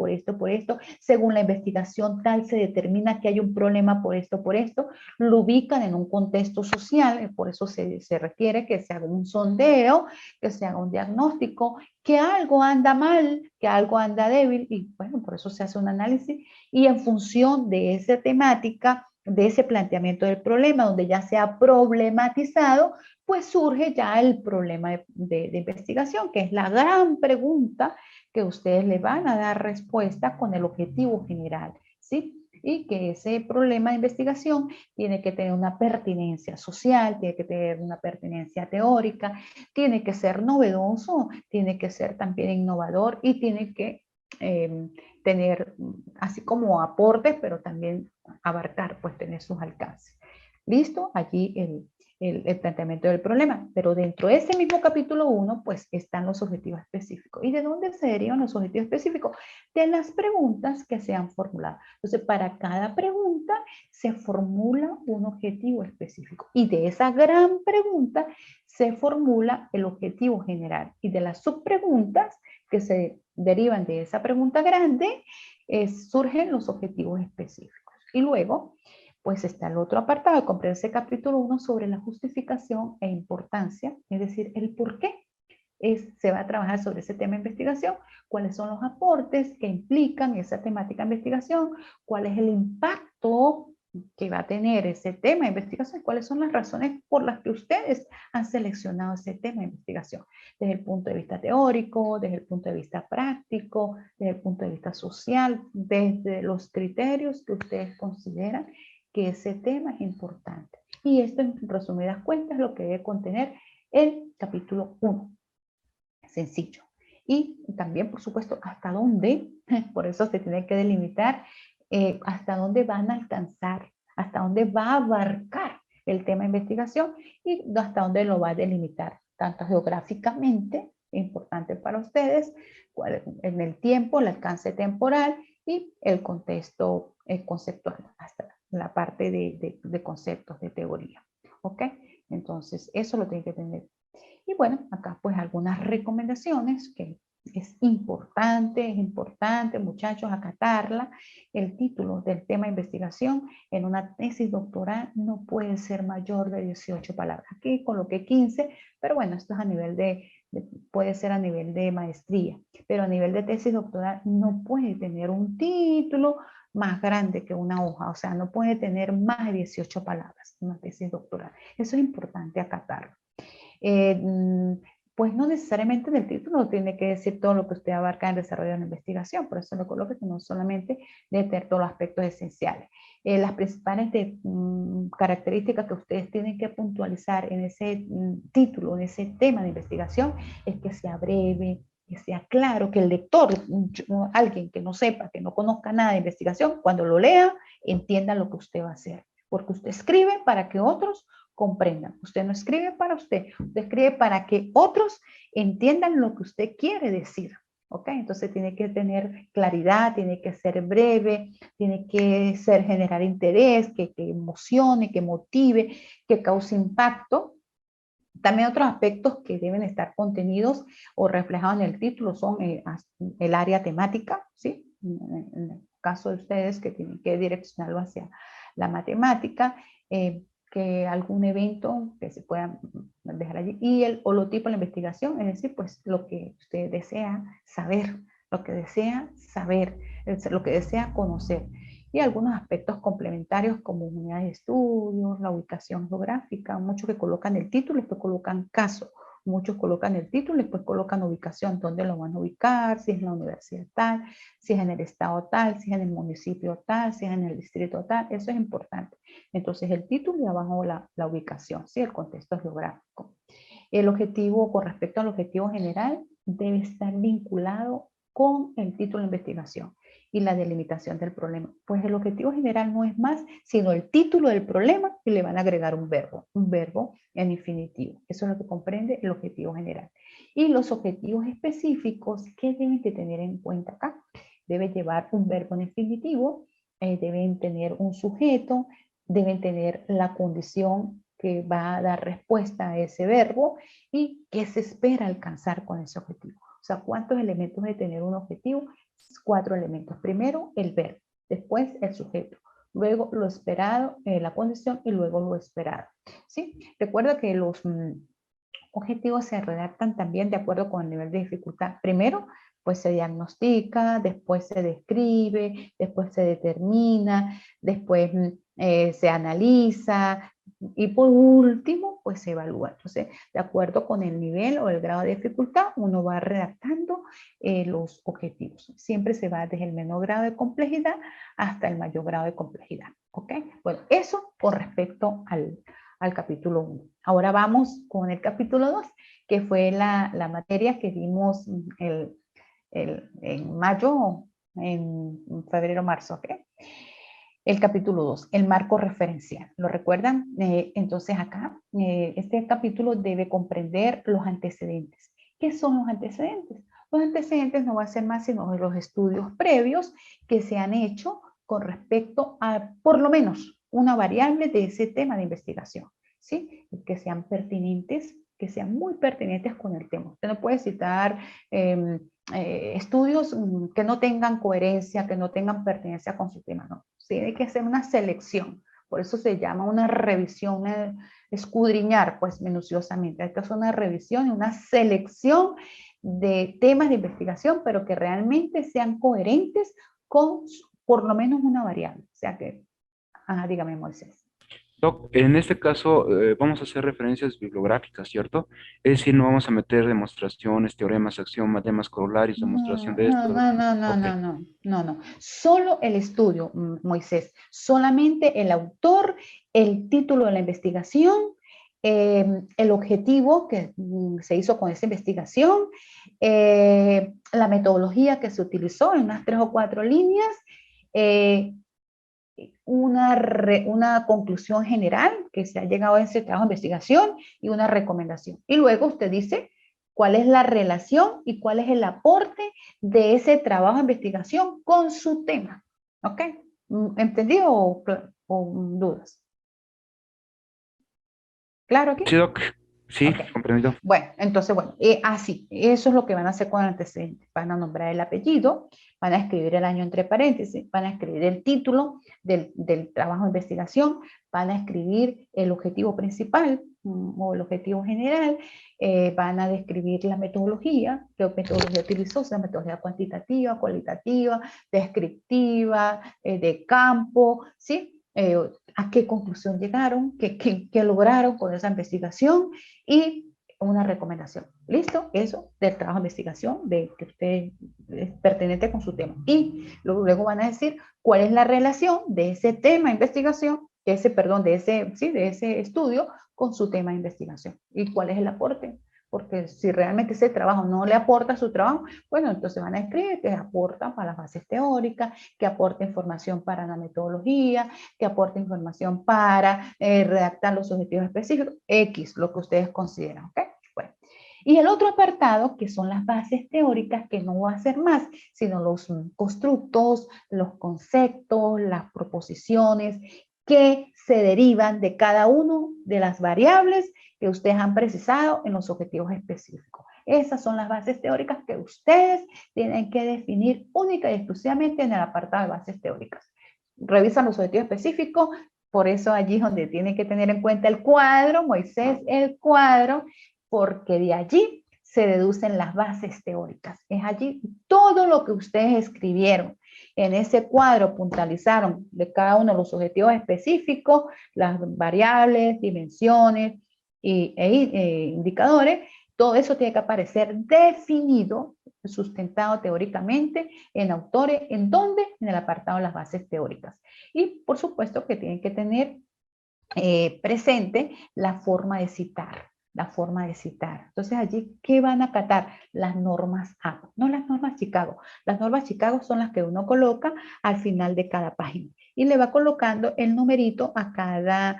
según la investigación tal se determina que hay un problema por esto, lo ubican en un contexto social, por eso se requiere que se haga un sondeo, que se haga un diagnóstico, que algo anda mal, que algo anda débil y bueno, por eso se hace un análisis y en función de esa temática, de ese planteamiento del problema, donde ya se ha problematizado, pues surge ya el problema de investigación, que es la gran pregunta que ustedes le van a dar respuesta con el objetivo general, ¿sí? Y que ese problema de investigación tiene que tener una pertinencia social, tiene que tener una pertinencia teórica, tiene que ser novedoso, tiene que ser también innovador y tiene que tener así como aportes, pero también abarcar, pues tener sus alcances. ¿Listo? Allí el planteamiento del problema. Pero dentro de ese mismo capítulo 1, pues están los objetivos específicos. ¿Y de dónde se derivan los objetivos específicos? De las preguntas que se han formulado. Entonces, para cada pregunta se formula un objetivo específico. Y de esa gran pregunta se formula el objetivo general. Y de las subpreguntas que se derivan de esa pregunta grande, surgen los objetivos específicos. Y luego, pues está el otro apartado, comprende ese capítulo 1 sobre la justificación e importancia, es decir, el por qué se va a trabajar sobre ese tema de investigación, cuáles son los aportes que implican esa temática de investigación, cuál es el impacto que va a tener ese tema de investigación, cuáles son las razones por las que ustedes han seleccionado ese tema de investigación, desde el punto de vista teórico, desde el punto de vista práctico, desde el punto de vista social, desde los criterios que ustedes consideran que ese tema es importante. Y esto, en resumidas cuentas, es lo que debe contener el capítulo 1. Sencillo. Y también, por supuesto, hasta dónde, por eso se tiene que delimitar, hasta dónde van a alcanzar, hasta dónde va a abarcar el tema de investigación y hasta dónde lo va a delimitar, tanto geográficamente, importante para ustedes, en el tiempo, el alcance temporal y el contexto conceptual, hasta la parte de conceptos, de teoría. ¿Ok? Entonces, eso lo tienen que tener. Y bueno, acá pues algunas recomendaciones que es importante, muchachos, acatarla. El título del tema de investigación en una tesis doctoral no puede ser mayor de 18 palabras. Aquí coloqué 15, pero bueno, esto es a nivel puede ser a nivel de maestría, pero a nivel de tesis doctoral no puede tener un título más grande que una hoja, o sea, no puede tener más de 18 palabras, una tesis doctoral. Eso es importante acatarlo. Eh, pues no necesariamente en el título tiene que decir todo lo que usted abarca en desarrollo de una investigación, por eso lo coloco que no solamente debe tener todos los aspectos esenciales. Las principales características que ustedes tienen que puntualizar en ese título, en ese tema de investigación, es que sea breve, que sea claro, que el lector, alguien que no sepa, que no conozca nada de investigación, cuando lo lea, entienda lo que usted va a hacer. Porque usted escribe para que otros comprendan. Usted no escribe para usted, usted escribe para que otros entiendan lo que usted quiere decir. ¿Ok? Entonces tiene que tener claridad, tiene que ser breve, tiene que generar interés, que emocione, que motive, que cause impacto. También otros aspectos que deben estar contenidos o reflejados en el título son el área temática, ¿sí? En el caso de ustedes que tienen que direccionarlo hacia la matemática, que algún evento que se pueda dejar allí, y el holotipo de la investigación, es decir, pues lo que usted desea saber, lo que desea saber, lo que desea conocer. Y algunos aspectos complementarios como unidades de estudios, la ubicación geográfica, muchos que colocan el título y después colocan caso, muchos colocan el título y después colocan ubicación, dónde lo van a ubicar, si es en la universidad tal, si es en el estado tal, si es en el municipio tal, si es en el distrito tal, eso es importante. Entonces el título y abajo la ubicación, ¿sí? El contexto geográfico. El objetivo, con respecto al objetivo general, debe estar vinculado con el título de investigación y la delimitación del problema. Pues el objetivo general no es más, sino el título del problema y le van a agregar un verbo en infinitivo. Eso es lo que comprende el objetivo general. Y los objetivos específicos, ¿qué deben de tener en cuenta acá? Debe llevar un verbo en infinitivo, deben tener un sujeto, deben tener la condición que va a dar respuesta a ese verbo y qué se espera alcanzar con ese objetivo. O sea, ¿cuántos elementos de tener un objetivo? 4 elementos. Primero, el verbo, después el sujeto, luego lo esperado, la condición y luego lo esperado. ¿Sí? Recuerda que los objetivos se redactan también de acuerdo con el nivel de dificultad. Primero, pues se diagnostica, después se describe, después se determina, después se analiza y por último, pues se evalúa. Entonces, de acuerdo con el nivel o el grado de dificultad, uno va redactando los objetivos. Siempre se va desde el menor grado de complejidad hasta el mayor grado de complejidad. ¿Ok? Bueno, eso con respecto al capítulo 1. Ahora vamos con el capítulo 2, que fue la materia que vimos en mayo, en febrero, marzo, ¿ok? El capítulo 2, el marco referencial. ¿Lo recuerdan? Entonces acá, este capítulo debe comprender los antecedentes. ¿Qué son los antecedentes? Los antecedentes no va a ser más sino los estudios previos que se han hecho con respecto a, por lo menos, una variable de ese tema de investigación, ¿sí? Que sean pertinentes, que sean muy pertinentes con el tema. Usted no puede citar estudios que no tengan coherencia, que no tengan pertinencia con su tema, no. Tiene que hacer una selección, por eso se llama una revisión, escudriñar pues minuciosamente. Esta es una revisión y una selección de temas de investigación, pero que realmente sean coherentes con por lo menos una variable. O sea que, dígame Moisés. Doc, en este caso vamos a hacer referencias bibliográficas, ¿cierto? Es decir, no vamos a meter demostraciones, teoremas, axiomas, temas corolarios, demostración No, de no, esto. no, no, no, Ok. no, no, no, no. Solo el estudio, Moisés. Solamente el autor, el título de la investigación, el objetivo que se hizo con esa investigación, la metodología que se utilizó en unas 3 o 4 líneas, eh, una conclusión general que se ha llegado a ese trabajo de investigación y una recomendación. Y luego usted dice cuál es la relación y cuál es el aporte de ese trabajo de investigación con su tema. ¿Ok? ¿Entendido o dudas? ¿Claro aquí? Sí, Doc. Sí, Ok. comprendido. Bueno, entonces, bueno, así, eso es lo que van a hacer con el antecedente. Van a nombrar el apellido, van a escribir el año entre paréntesis, van a escribir el título del trabajo de investigación, van a escribir el objetivo principal o el objetivo general, van a describir la metodología, qué metodología utilizó, si es metodología cuantitativa, cualitativa, descriptiva, de campo, ¿sí? A qué conclusión llegaron, qué lograron con esa investigación y una recomendación. ¿Listo? Eso del trabajo de investigación de que usted es pertenece con su tema. Y luego van a decir cuál es la relación de ese tema de investigación, perdón, de ese estudio con su tema de investigación y cuál es el aporte. Porque si realmente ese trabajo no le aporta a su trabajo, bueno, entonces van a escribir que aporta para las bases teóricas, que aporta información para la metodología, que aporta información para redactar los objetivos específicos, X, lo que ustedes consideran, ¿ok? Bueno. Y el otro apartado, que son las bases teóricas, que no va a ser más, sino los constructos, los conceptos, las proposiciones que se derivan de cada una de las variables que ustedes han precisado en los objetivos específicos. Esas son las bases teóricas que ustedes tienen que definir única y exclusivamente en el apartado de bases teóricas. Revisan los objetivos específicos, por eso allí es donde tienen que tener en cuenta el cuadro, Moisés, el cuadro, porque de allí se deducen las bases teóricas. Es allí todo lo que ustedes escribieron. En ese cuadro puntualizaron de cada uno de los objetivos específicos, las variables, dimensiones indicadores. Todo eso tiene que aparecer definido, sustentado teóricamente en autores, ¿en dónde? En el apartado de las bases teóricas. Y por supuesto que tienen que tener presente la forma de citar, la forma de citar. Entonces allí, ¿qué van a acatar? Las normas APA, no las normas Chicago. Las normas Chicago son las que uno coloca al final de cada página y le va colocando el numerito a cada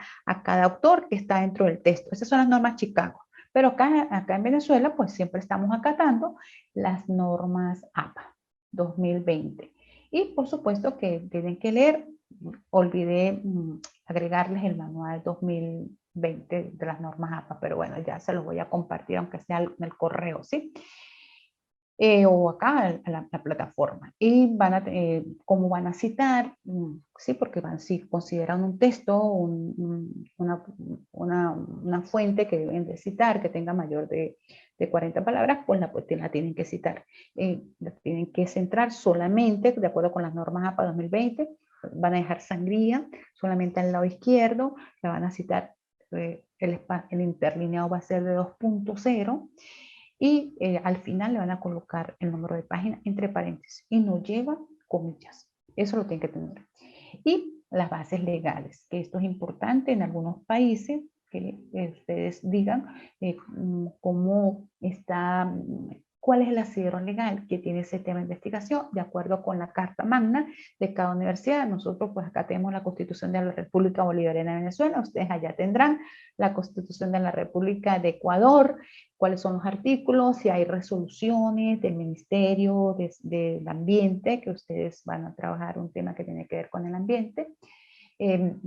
autor que está dentro del texto. Esas son las normas Chicago. Pero acá en Venezuela, pues siempre estamos acatando las normas APA 2020. Y por supuesto que tienen que leer, olvidé agregarles el manual 2020 de las normas APA, pero bueno, ya se los voy a compartir, aunque sea en el correo, ¿sí? O acá a la plataforma. Y cómo van a citar, sí, porque si consideran un texto, una fuente que deben de citar, que tenga mayor de 40 palabras, pues la tienen que citar. La tienen que centrar solamente, de acuerdo con las normas APA 2020, van a dejar sangría solamente al lado izquierdo, la van a citar, el interlineado va a ser de 2.0 y al final le van a colocar el número de página entre paréntesis y no lleva comillas. Eso lo tienen que tener. Y las bases legales, que esto es importante en algunos países, que ustedes digan cómo está, cuál es el asidero legal que tiene ese tema de investigación, de acuerdo con la Carta Magna de cada universidad. Nosotros pues acá tenemos la Constitución de la República Bolivariana de Venezuela, ustedes allá tendrán la Constitución de la República de Ecuador, cuáles son los artículos, si hay resoluciones del Ministerio del Ambiente, que ustedes van a trabajar un tema que tiene que ver con el ambiente,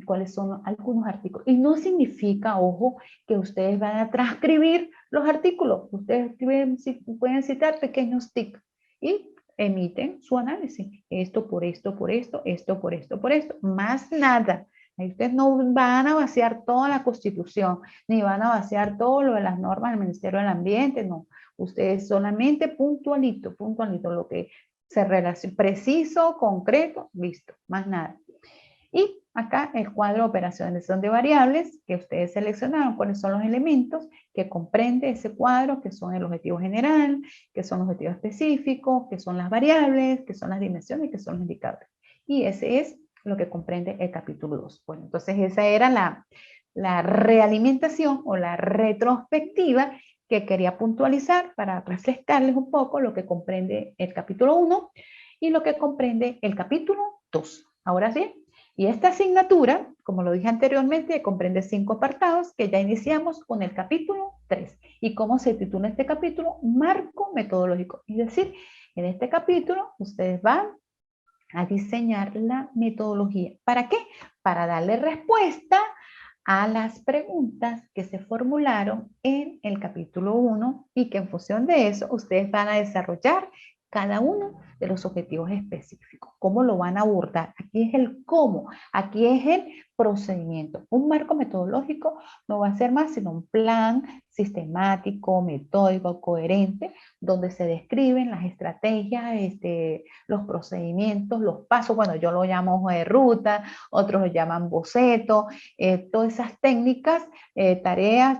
cuáles son algunos artículos. Y no significa, ojo, que ustedes van a transcribir los artículos. Ustedes pueden citar pequeños tics y emiten su análisis. Esto por esto, por esto, esto por esto, por esto. Más nada. Ahí ustedes no van a vaciar toda la Constitución, ni van a vaciar todo lo de las normas del Ministerio del Ambiente, no. Ustedes solamente puntualito, puntualito, lo que se relaciona, preciso, concreto, listo, más nada. Y acá el cuadro de operaciones de variables que ustedes seleccionaron, cuáles son los elementos que comprende ese cuadro, que son el objetivo general, que son los objetivos específicos, que son las variables, que son las dimensiones y que son los indicadores. Y ese es lo que comprende el capítulo 2. Bueno, entonces esa era la realimentación o la retrospectiva que quería puntualizar para refrescarles un poco lo que comprende el capítulo 1 y lo que comprende el capítulo 2. Ahora sí, y esta asignatura, como lo dije anteriormente, comprende 5 apartados que ya iniciamos con el capítulo 3. ¿Y cómo se titula este capítulo? Marco metodológico. Es decir, en este capítulo ustedes van a diseñar la metodología. ¿Para qué? Para darle respuesta a las preguntas que se formularon en el capítulo 1 y que en función de eso ustedes van a desarrollar cada uno de los objetivos específicos. ¿Cómo lo van a abordar? Aquí es el cómo, aquí es el procedimiento. Un marco metodológico no va a ser más sino un plan sistemático, metódico, coherente, donde se describen las estrategias, los procedimientos, los pasos. Bueno, yo lo llamo hoja de ruta, otros lo llaman boceto, todas esas técnicas, tareas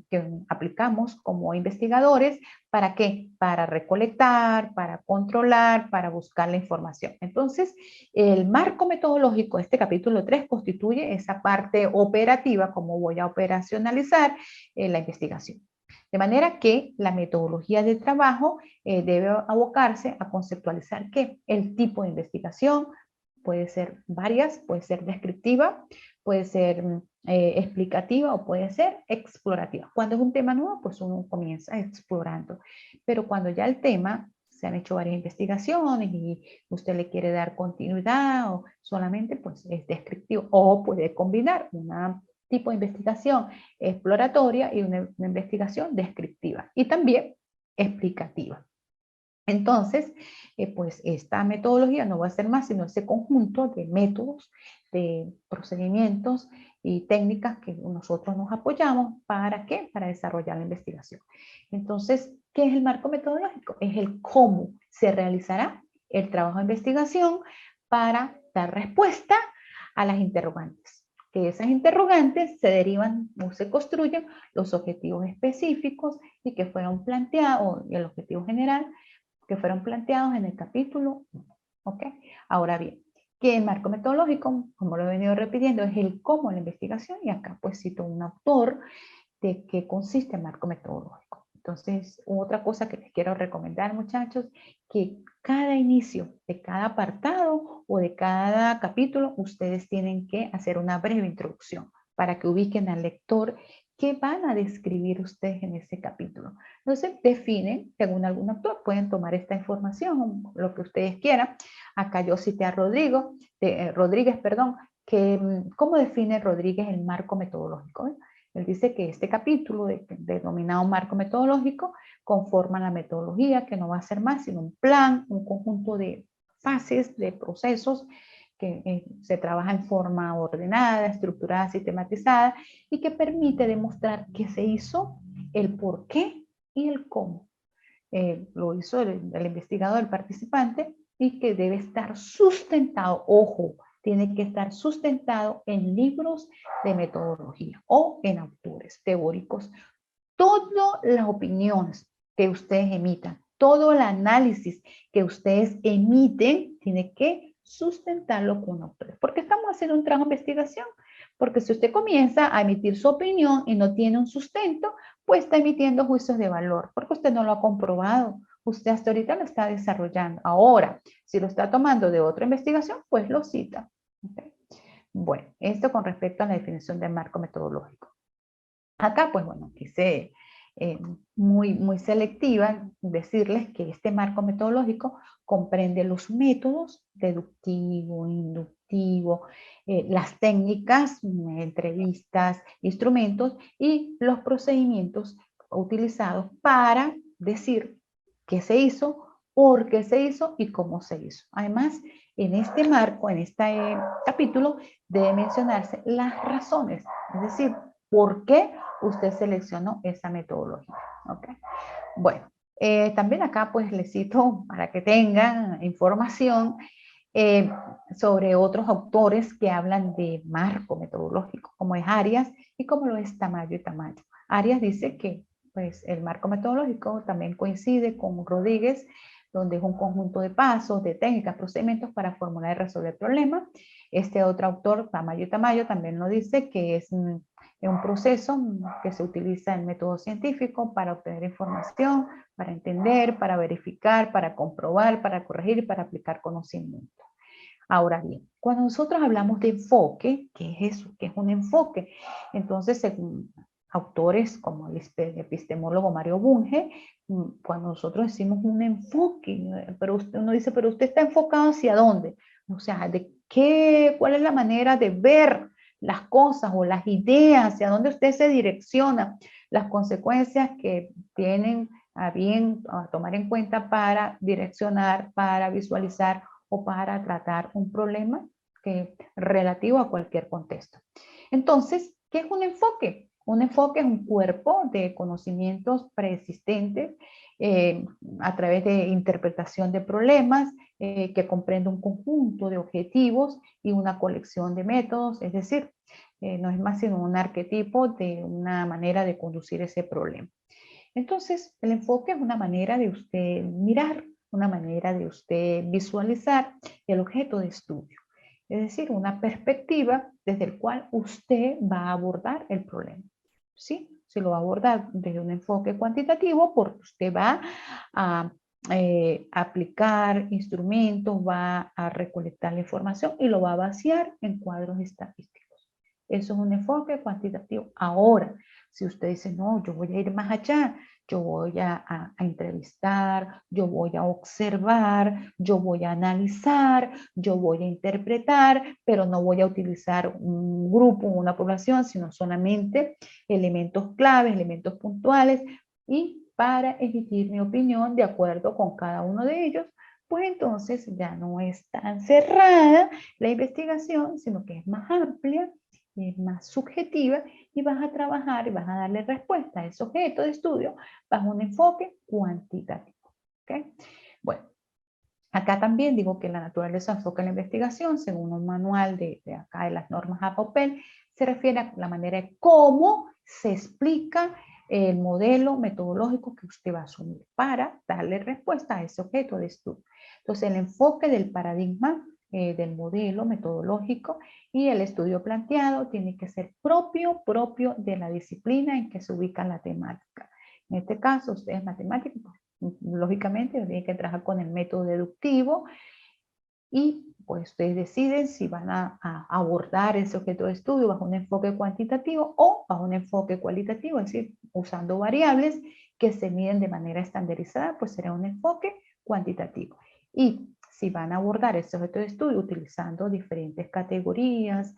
que aplicamos como investigadores. ¿Para qué? Para recolectar, para controlar, para buscar la información. Entonces, el marco metodológico, este capítulo 3, constituye esa parte operativa, cómo voy a operacionalizar la investigación. De manera que la metodología de trabajo debe abocarse a conceptualizar que el tipo de investigación puede ser varias, puede ser descriptiva, puede ser explicativa o puede ser explorativa. Cuando es un tema nuevo, pues uno comienza explorando. Pero cuando ya el tema, se han hecho varias investigaciones y usted le quiere dar continuidad o solamente pues es descriptivo o puede combinar una tipo de investigación exploratoria y una investigación descriptiva y también explicativa. Entonces, pues esta metodología no va a ser más sino ese conjunto de métodos, de procedimientos y técnicas que nosotros nos apoyamos. ¿Para qué? Para desarrollar la investigación. Entonces, ¿qué es el marco metodológico? Es el cómo se realizará el trabajo de investigación para dar respuesta a las interrogantes. Que esas interrogantes se derivan o se construyen los objetivos específicos y que fueron planteados, y el objetivo general que fueron planteados en el capítulo 1. ¿Ok? Ahora bien, que el marco metodológico, como lo he venido repitiendo, es el cómo la investigación, y acá pues cito un autor de qué consiste el marco metodológico. Entonces, otra cosa que les quiero recomendar, muchachos, que cada inicio de cada apartado o de cada capítulo, ustedes tienen que hacer una breve introducción para que ubiquen al lector qué van a describir ustedes en ese capítulo. Entonces, definen, según algún autor, pueden tomar esta información, lo que ustedes quieran. Acá yo cité a Rodríguez, perdón, que cómo define Rodríguez el marco metodológico. Él dice que este capítulo, denominado marco metodológico, conforma la metodología, que no va a ser más sino un plan, un conjunto de fases, de procesos que se trabaja en forma ordenada, estructurada, sistematizada y que permite demostrar qué se hizo, el por qué y el cómo. Lo hizo el investigador, el participante, y que debe estar sustentado, ojo, tiene que estar sustentado en libros de metodología o en autores teóricos. Todas las opiniones que ustedes emitan, todo el análisis que ustedes emiten, tiene que sustentarlo con autores. ¿Por qué estamos haciendo un trabajo de investigación? Porque si usted comienza a emitir su opinión y no tiene un sustento, pues está emitiendo juicios de valor, porque usted no lo ha comprobado. Usted hasta ahorita lo está desarrollando. Ahora, si lo está tomando de otra investigación, pues lo cita. ¿Okay? Bueno, esto con respecto a la definición del marco metodológico. Acá, pues bueno, quise muy selectiva decirles que este marco metodológico comprende los métodos deductivo, inductivo, las técnicas, entrevistas, instrumentos y los procedimientos utilizados para decir qué se hizo, por qué se hizo y cómo se hizo. Además, en este marco, en este capítulo, debe mencionarse las razones, es decir, por qué usted seleccionó esa metodología. ¿Okay? Bueno, también acá pues les cito para que tengan información eh, sobre otros autores que hablan de marco metodológico, como es Arias y como lo es Tamayo y Tamayo. Arias dice que pues, el marco metodológico también coincide con Rodríguez, donde es un conjunto de pasos, de técnicas, procedimientos para formular y resolver problemas. Este otro autor, Tamayo y Tamayo, también lo dice que es un proceso que se utiliza en método científico para obtener información, para entender, para verificar, para comprobar, para corregir y para aplicar conocimiento. Ahora bien, cuando nosotros hablamos de enfoque, ¿qué es eso? ¿Qué es un enfoque? Entonces, según autores como el epistemólogo Mario Bunge, cuando nosotros decimos un enfoque, pero uno dice, pero usted está enfocado hacia dónde? O sea, ¿de qué, cuál es la manera de ver las cosas o las ideas, hacia dónde usted se direcciona, las consecuencias que tienen a bien a tomar en cuenta para direccionar, para visualizar o para tratar un problema relativo a cualquier contexto. Entonces, ¿qué es un enfoque? Un enfoque es un cuerpo de conocimientos preexistentes a través de interpretación de problemas que comprende un conjunto de objetivos y una colección de métodos, es decir, no es más sino un arquetipo de una manera de conducir ese problema. Entonces, el enfoque es una manera de usted mirar, una manera de usted visualizar el objeto de estudio. Es decir, una perspectiva desde la cual usted va a abordar el problema. ¿Sí? Se lo va a abordar desde un enfoque cuantitativo porque usted va a aplicar instrumentos, va a recolectar la información y lo va a vaciar en cuadros estadísticos. Eso es un enfoque cuantitativo. Ahora, si usted dice, no, yo voy a ir más allá, yo voy a entrevistar, yo voy a observar, yo voy a analizar, yo voy a interpretar, pero no voy a utilizar un grupo, una población, sino solamente elementos claves, elementos puntuales, y para emitir mi opinión de acuerdo con cada uno de ellos, pues entonces ya no es tan cerrada la investigación, sino que es más amplia, es más subjetiva y vas a trabajar y vas a darle respuesta a ese objeto de estudio bajo un enfoque cuantitativo. ¿Okay? Bueno, acá también digo que la naturaleza enfoca en la investigación, según un manual de acá de las normas APOPEL, se refiere a la manera de cómo se explica el modelo metodológico que usted va a asumir para darle respuesta a ese objeto de estudio. Entonces, el enfoque del paradigma del modelo metodológico y el estudio planteado tiene que ser propio de la disciplina en que se ubica la temática. En este caso, usted es matemático, lógicamente tiene que trabajar con el método deductivo y pues ustedes deciden si van a abordar ese objeto de estudio bajo un enfoque cuantitativo o bajo un enfoque cualitativo, es decir, usando variables que se miden de manera estandarizada, pues será un enfoque cuantitativo. Y si van a abordar ese objeto de estudio utilizando diferentes categorías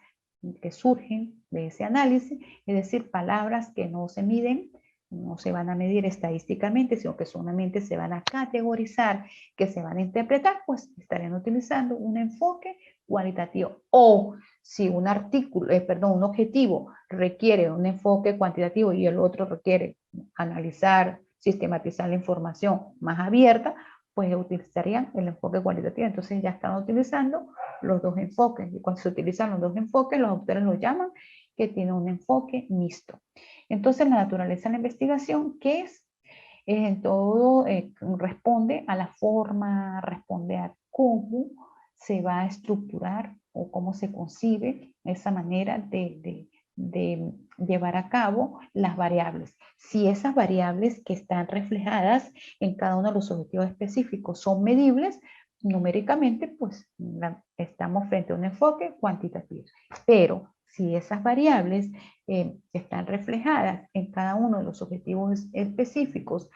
que surgen de ese análisis, es decir, palabras que no se miden, no se van a medir estadísticamente, sino que solamente se van a categorizar, que se van a interpretar, pues estarían utilizando un enfoque cualitativo. O si un artículo, un objetivo requiere un enfoque cuantitativo y el otro requiere analizar, sistematizar la información más abierta, pues utilizarían el enfoque cualitativo. Entonces ya están utilizando los dos enfoques. Y cuando se utilizan los dos enfoques, los autores lo llaman que tiene un enfoque mixto. Entonces, la naturaleza de la investigación, ¿qué es? En todo responde a la forma, responde a cómo se va a estructurar o cómo se concibe esa manera de llevar a cabo las variables. Si esas variables que están reflejadas en cada uno de los objetivos específicos son medibles, numéricamente, pues estamos frente a un enfoque cuantitativo. Pero si esas variables están reflejadas en cada uno de los objetivos específicos,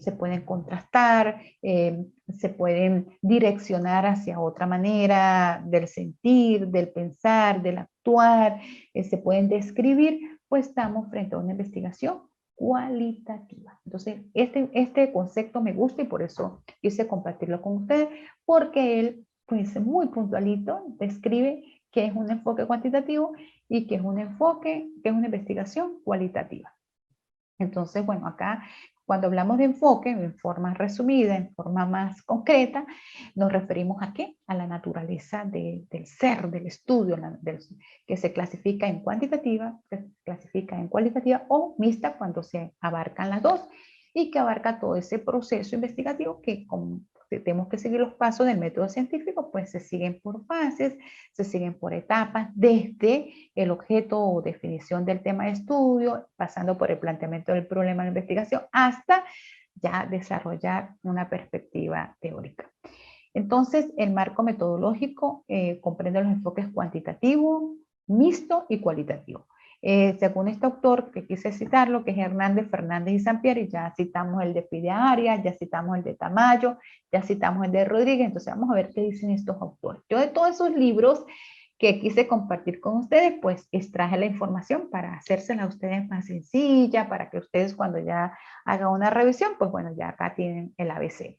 se pueden contrastar, se pueden direccionar hacia otra manera del sentir, del pensar, del actuar, se pueden describir, pues estamos frente a una investigación cualitativa. Entonces, este concepto me gusta y por eso quise compartirlo con ustedes, porque él, pues muy puntualito, describe qué es un enfoque cuantitativo y qué es un enfoque, qué es una investigación cualitativa. Entonces, bueno, acá cuando hablamos de enfoque, en forma resumida, en forma más concreta, nos referimos a qué? A la naturaleza del ser, del estudio, que se clasifica en cuantitativa, que se clasifica en cualitativa o mixta cuando se abarcan las dos y que abarca todo ese proceso investigativo que como tenemos que seguir los pasos del método científico, pues se siguen por fases, se siguen por etapas, desde el objeto o definición del tema de estudio, pasando por el planteamiento del problema de investigación, hasta ya desarrollar una perspectiva teórica. Entonces, el marco metodológico comprende los enfoques cuantitativo, mixto y cualitativo. Según este autor, que quise citarlo, que es Hernández, Fernández y Sampieri, ya citamos el de Pidea Arias, ya citamos el de Tamayo, ya citamos el de Rodríguez, entonces vamos a ver qué dicen estos autores. Yo de todos esos libros que quise compartir con ustedes, pues extraje la información para hacérsela a ustedes más sencilla, para que ustedes cuando ya hagan una revisión, pues bueno, ya acá tienen el ABC.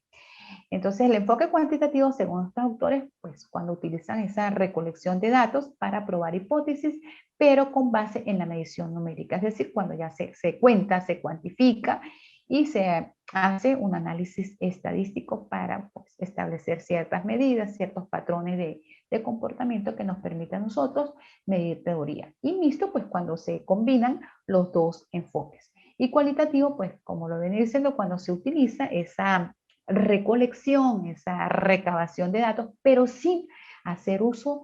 Entonces, el enfoque cuantitativo, según estos autores, pues cuando utilizan esa recolección de datos para probar hipótesis, pero con base en la medición numérica, es decir, cuando ya se cuenta, se cuantifica y se hace un análisis estadístico para pues, establecer ciertas medidas, ciertos patrones de comportamiento que nos permitan a nosotros medir teoría. Y mixto, pues cuando se combinan los dos enfoques. Y cualitativo, pues como lo venía diciendo, cuando se utiliza esa recolección, esa recabación de datos, pero sin hacer uso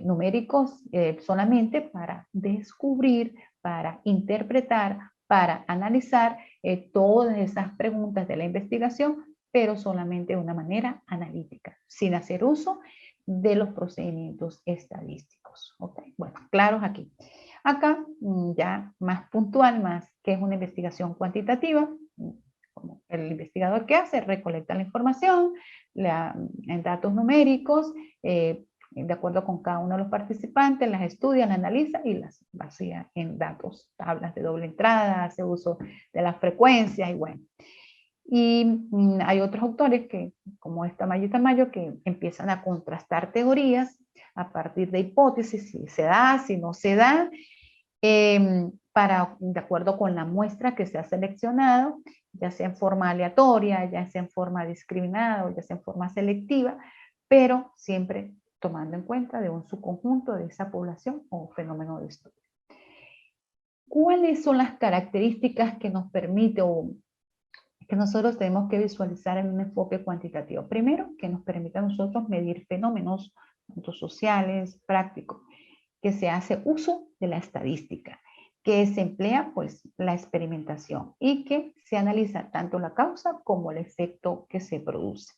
numéricos solamente para descubrir, para interpretar, para analizar todas esas preguntas de la investigación, pero solamente de una manera analítica, sin hacer uso de los procedimientos estadísticos. ¿Okay? Bueno, claros aquí. Acá ya más puntual, más que es una investigación cuantitativa, como el investigador que hace, recolecta la información en datos numéricos, de acuerdo con cada uno de los participantes, las estudia, las analiza y las vacía en datos, tablas de doble entrada, hace uso de las frecuencias y bueno. Y hay otros autores que, como Tamayo y Tamayo, que empiezan a contrastar teorías a partir de hipótesis, si se da, si no se da, de acuerdo con la muestra que se ha seleccionado, ya sea en forma aleatoria, ya sea en forma discriminada o ya sea en forma selectiva, pero siempre tomando en cuenta de un subconjunto de esa población o fenómeno de estudio. ¿Cuáles son las características que nos permite o que nosotros tenemos que visualizar en un enfoque cuantitativo? Primero, que nos permite a nosotros medir fenómenos sociales, prácticos, que se hace uso de la estadística, que se emplea pues la experimentación y que se analiza tanto la causa como el efecto que se produce.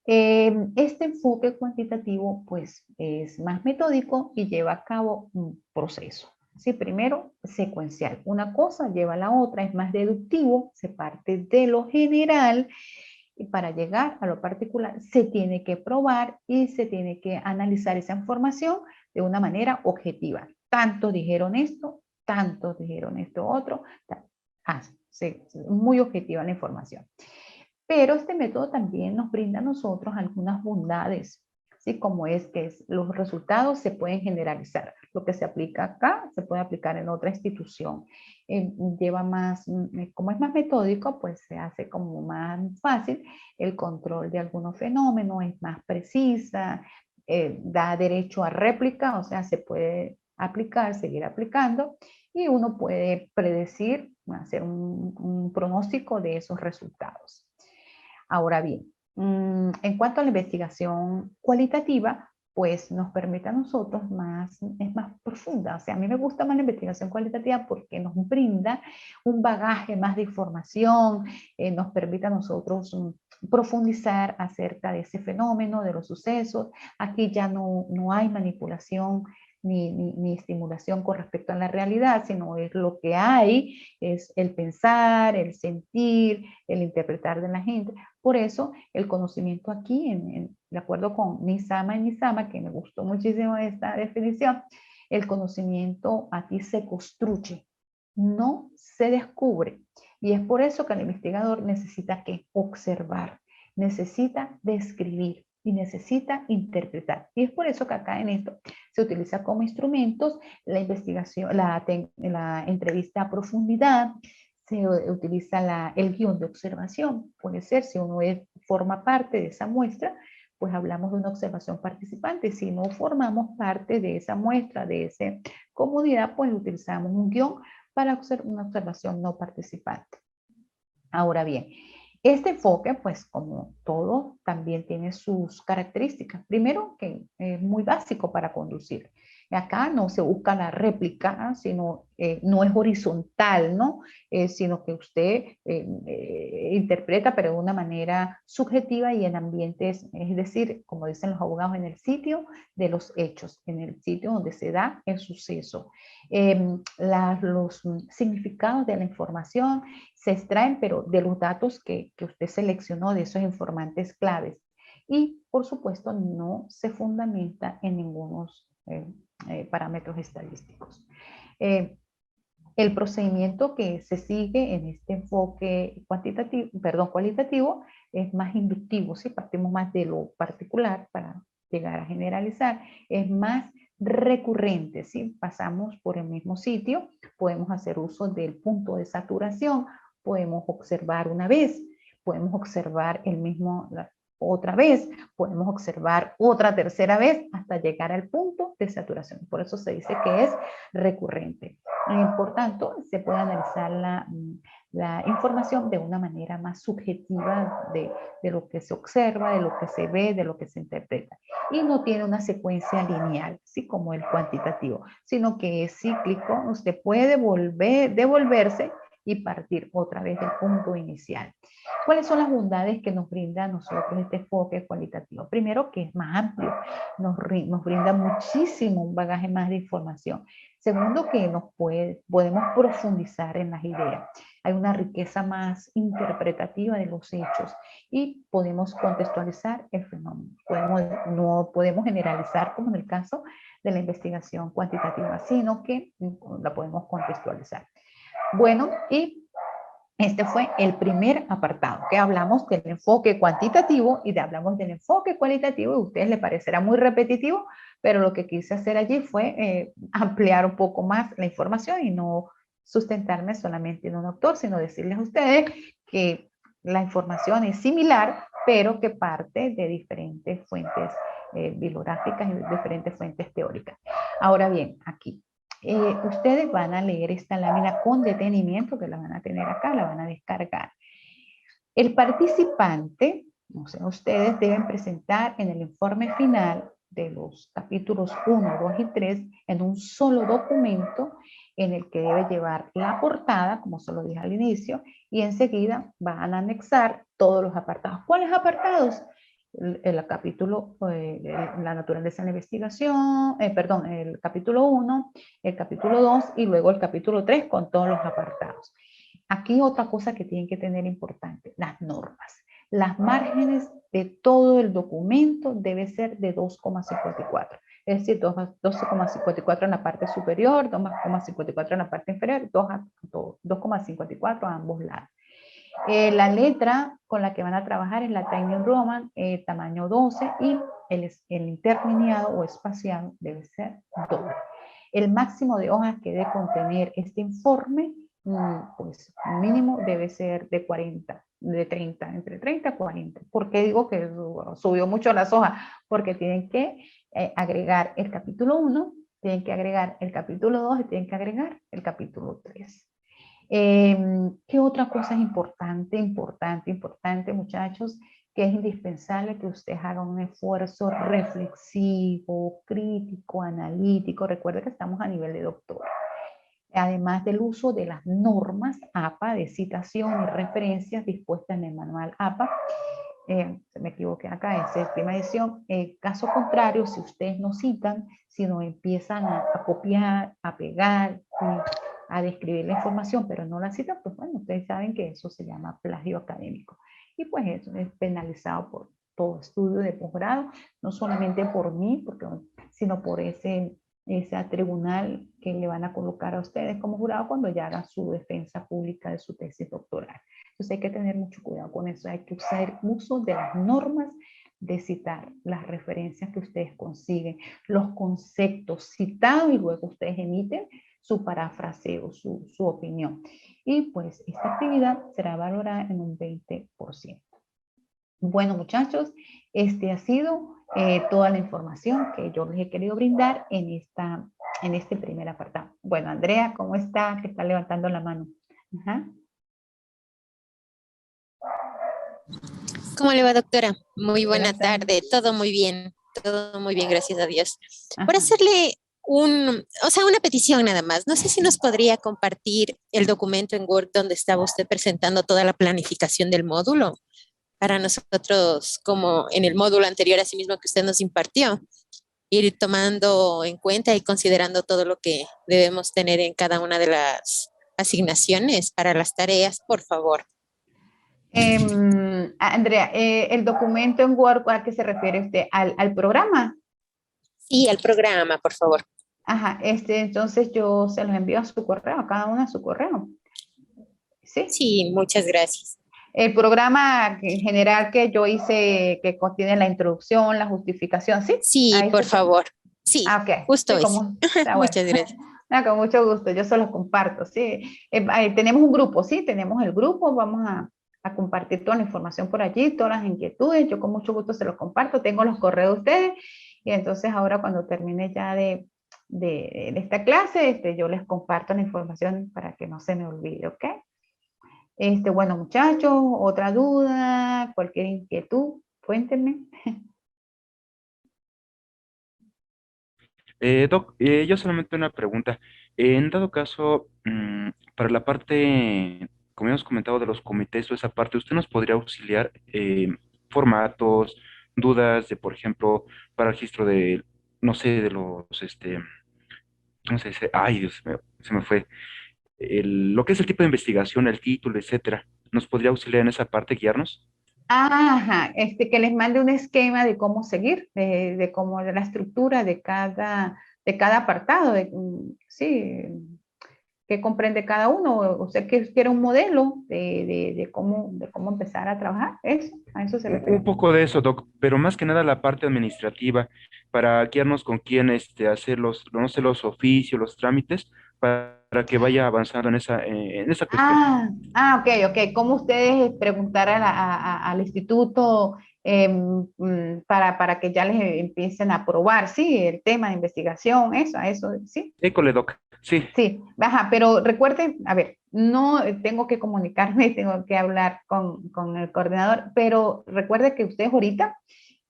Este enfoque cuantitativo pues es más metódico y lleva a cabo un proceso. ¿Sí? Primero, secuencial. Una cosa lleva a la otra, es más deductivo, se parte de lo general y para llegar a lo particular se tiene que probar y se tiene que analizar esa información de una manera objetiva. Tantos dijeron esto, tantos dijeron esto otro. Sí, muy objetiva la información. Pero este método también nos brinda a nosotros algunas bondades, ¿sí? Como es que los resultados se pueden generalizar. Lo que se aplica acá se puede aplicar en otra institución. Lleva más, como es más metódico, pues se hace como más fácil el control de algunos fenómenos, es más precisa, da derecho a réplica, o sea, se puede aplicar, seguir aplicando, y uno puede predecir, hacer un pronóstico de esos resultados. Ahora bien, en cuanto a la investigación cualitativa, pues nos permite a nosotros es más profunda. O sea, a mí me gusta más la investigación cualitativa porque nos brinda un bagaje más de información, nos permite a nosotros profundizar acerca de ese fenómeno, de los sucesos. Aquí ya no hay manipulación ni estimulación con respecto a la realidad, sino es lo que hay, es el pensar, el sentir, el interpretar de la gente. Por eso el conocimiento aquí, de acuerdo con Nizama y Nizama, que me gustó muchísimo esta definición, el conocimiento aquí se construye, no se descubre. Y es por eso que el investigador necesita que observar, necesita describir y necesita interpretar. Y es por eso que acá en esto se utiliza como instrumentos la investigación, la entrevista a profundidad, se utiliza el guión de observación. Puede ser, si uno forma parte de esa muestra, pues hablamos de una observación participante. Si no formamos parte de esa muestra, de esa comunidad, pues utilizamos un guión para hacer una observación no participante. Ahora bien, este enfoque, pues como todo, también tiene sus características. Primero, que es muy básico para conducir. Acá no se busca la réplica, sino no es horizontal, ¿no? Sino que usted interpreta, pero de una manera subjetiva y en ambientes, es decir, como dicen los abogados, en el sitio de los hechos, en el sitio donde se da el suceso. Los significados de la información se extraen, pero de los datos que usted seleccionó, de esos informantes claves. Y, por supuesto, no se fundamenta en ningunos parámetros estadísticos. El procedimiento que se sigue en este enfoque cualitativo es más inductivo, ¿sí? Partimos más de lo particular para llegar a generalizar, es más recurrente, ¿sí? Pasamos por el mismo sitio, podemos hacer uso del punto de saturación, podemos observar una vez, podemos observar el mismo otra vez, podemos observar otra tercera vez hasta llegar al punto de saturación. Por eso se dice que es recurrente. Por tanto, se puede analizar la información de una manera más subjetiva de lo que se observa, de lo que se ve, de lo que se interpreta. Y no tiene una secuencia lineal, ¿sí? Como el cuantitativo, sino que es cíclico. Usted puede devolverse y partir otra vez del punto inicial. ¿Cuáles son las bondades que nos brinda a nosotros este enfoque cualitativo? Primero, que es más amplio, nos brinda muchísimo un bagaje más de información. Segundo, que podemos profundizar en las ideas. Hay una riqueza más interpretativa de los hechos y podemos contextualizar el fenómeno. No podemos generalizar como en el caso de la investigación cuantitativa, sino que la podemos contextualizar. Bueno, y este fue el primer apartado, que hablamos del enfoque cuantitativo y hablamos del enfoque cualitativo, y a ustedes les parecerá muy repetitivo, pero lo que quise hacer allí fue ampliar un poco más la información y no sustentarme solamente en un autor, sino decirles a ustedes que la información es similar, pero que parte de diferentes fuentes bibliográficas y de diferentes fuentes teóricas. Ahora bien, aquí ustedes van a leer esta lámina con detenimiento, que la van a tener acá, la van a descargar. El participante, o sea, ustedes deben presentar en el informe final de los capítulos 1, 2 y 3 en un solo documento en el que debe llevar la portada, como se lo dije al inicio, y enseguida van a anexar todos los apartados. ¿Cuáles apartados? El capítulo, la naturaleza de la investigación, el capítulo 1, el capítulo 2 y luego el capítulo 3 con todos los apartados. Aquí otra cosa que tienen que tener importante, las normas. Las márgenes de todo el documento debe ser de 2,54. Es decir, 2,54 en la parte superior, 2,54 en la parte inferior, 2,54 a ambos lados. La letra con la que van a trabajar es la Times New Roman, tamaño 12, y el interlineado o espaciado debe ser doble. El máximo de hojas que debe contener este informe, pues mínimo debe ser de 40, de 30, entre 30 y 40. ¿Por qué digo que subió mucho las hojas? Porque tienen que agregar el capítulo 1, tienen que agregar el capítulo 2 y tienen que agregar el capítulo 3. ¿Qué otra cosa es importante, muchachos? Que es indispensable que ustedes hagan un esfuerzo reflexivo, crítico, analítico. Recuerden que estamos a nivel de doctor. Además del uso de las normas APA de citación y referencias dispuestas en el manual APA. Se me equivoqué acá, es séptima edición. Caso contrario, si ustedes no citan, sino empiezan a copiar, a pegar, a describir la información, pero no la citan, pues bueno, ustedes saben que eso se llama plagio académico. Y pues eso es penalizado por todo estudio de posgrado, no solamente por mí, sino por ese tribunal que le van a colocar a ustedes como jurado cuando ya hagan su defensa pública de su tesis doctoral. Entonces hay que tener mucho cuidado con eso, hay que hacer uso de las normas de citar, las referencias que ustedes consiguen, los conceptos citados y luego ustedes emiten su parafraseo, su opinión. Y pues esta actividad será valorada en un 20%. Bueno, muchachos, este ha sido toda la información que yo les he querido brindar en este primer apartado. Bueno, Andrea, ¿cómo está? Que está levantando la mano. Ajá. ¿Cómo le va, doctora? Muy buena tarde, todo muy bien, gracias a Dios. Ajá. Por hacerle una petición nada más. No sé si nos podría compartir el documento en Word donde estaba usted presentando toda la planificación del módulo para nosotros, como en el módulo anterior, así mismo que usted nos impartió, ir tomando en cuenta y considerando todo lo que debemos tener en cada una de las asignaciones para las tareas, por favor. Andrea, el documento en Word, ¿a qué se refiere usted? ¿Al programa? Y el programa, por favor. Ajá, entonces yo se los envío a su correo, a cada uno a su correo. ¿Sí? Sí, muchas gracias. El programa en general que yo hice, que contiene la introducción, la justificación, ¿sí? Sí, Ahí por se puede. favor. Sí, Ah, ok. justo Sí, es. como, está bueno. Muchas gracias. Ah, con mucho gusto, yo se los comparto, sí. Tenemos un grupo, sí, tenemos el grupo, vamos a compartir toda la información por allí, todas las inquietudes, yo con mucho gusto se los comparto, tengo los correos de ustedes, y entonces ahora cuando termine ya de esta clase, yo les comparto la información para que no se me olvide, ¿ok? Bueno, muchachos, otra duda, cualquier inquietud, cuéntenme. Doc, yo solamente una pregunta. En dado caso, para la parte, como hemos comentado, de los comités o esa parte, ¿usted nos podría auxiliar formatos, dudas de, por ejemplo, para registro de, no sé, de los, ¿cómo se dice? Ay, Dios mío, se me fue. Lo que es el tipo de investigación, el título, etcétera. ¿Nos podría auxiliar en esa parte, guiarnos? Ajá, que les mande un esquema de cómo seguir, de cómo de la estructura de cada apartado, sí, qué comprende cada uno. Usted quiere un modelo de cómo empezar a trabajar, eso, a eso se Un refiere. poco de eso, Doc, pero más que nada la parte administrativa, para guiarnos con quién hacer los, no sé, los oficios, los trámites, para que vaya avanzando en esa cuestión. Ok, ok. ¿Cómo ustedes preguntar al instituto para que ya les empiecen a aprobar, sí, el tema de investigación, eso, sí? École, Doc, sí, Sí, ajá, pero recuerden, a ver, no tengo que comunicarme, tengo que hablar con el coordinador, pero recuerde que ustedes ahorita,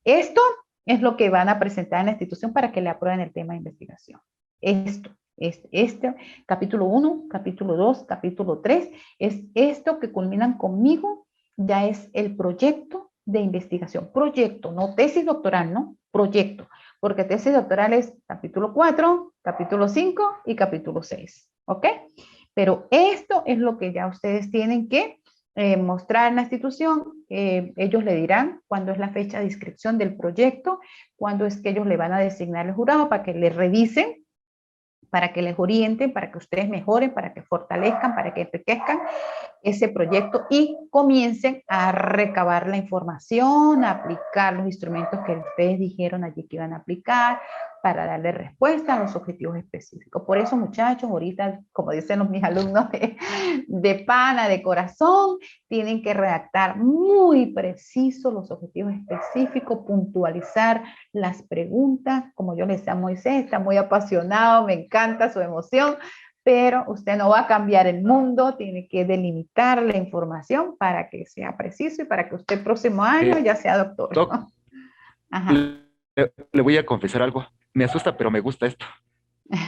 esto es lo que van a presentar en la institución para que le aprueben el tema de investigación. Este capítulo 1, capítulo 2, capítulo 3, es esto que culminan conmigo, ya es el proyecto de investigación. Proyecto, no tesis doctoral, no, proyecto, porque tesis doctoral es capítulo 4, capítulo 5 y capítulo 6, ¿ok? Pero esto es lo que ya ustedes tienen que mostrar en la institución. Ellos le dirán cuándo es la fecha de inscripción del proyecto, cuándo es que ellos le van a designar el jurado para que le revisen, para que les orienten, para que ustedes mejoren, para que fortalezcan, para que enriquezcan ese proyecto y comiencen a recabar la información, a aplicar los instrumentos que ustedes dijeron allí que iban a aplicar para darle respuesta a los objetivos específicos. Por eso, muchachos, ahorita, como dicen mis alumnos de pana, de corazón, tienen que redactar muy preciso los objetivos específicos, puntualizar las preguntas, como yo le decía a Moisés, está muy apasionado, me encanta su emoción, pero usted no va a cambiar el mundo, tiene que delimitar la información para que sea preciso y para que usted el próximo año eh, ya sea doctor. Doc, Ajá. le voy a confesar algo. Me asusta, pero me gusta esto.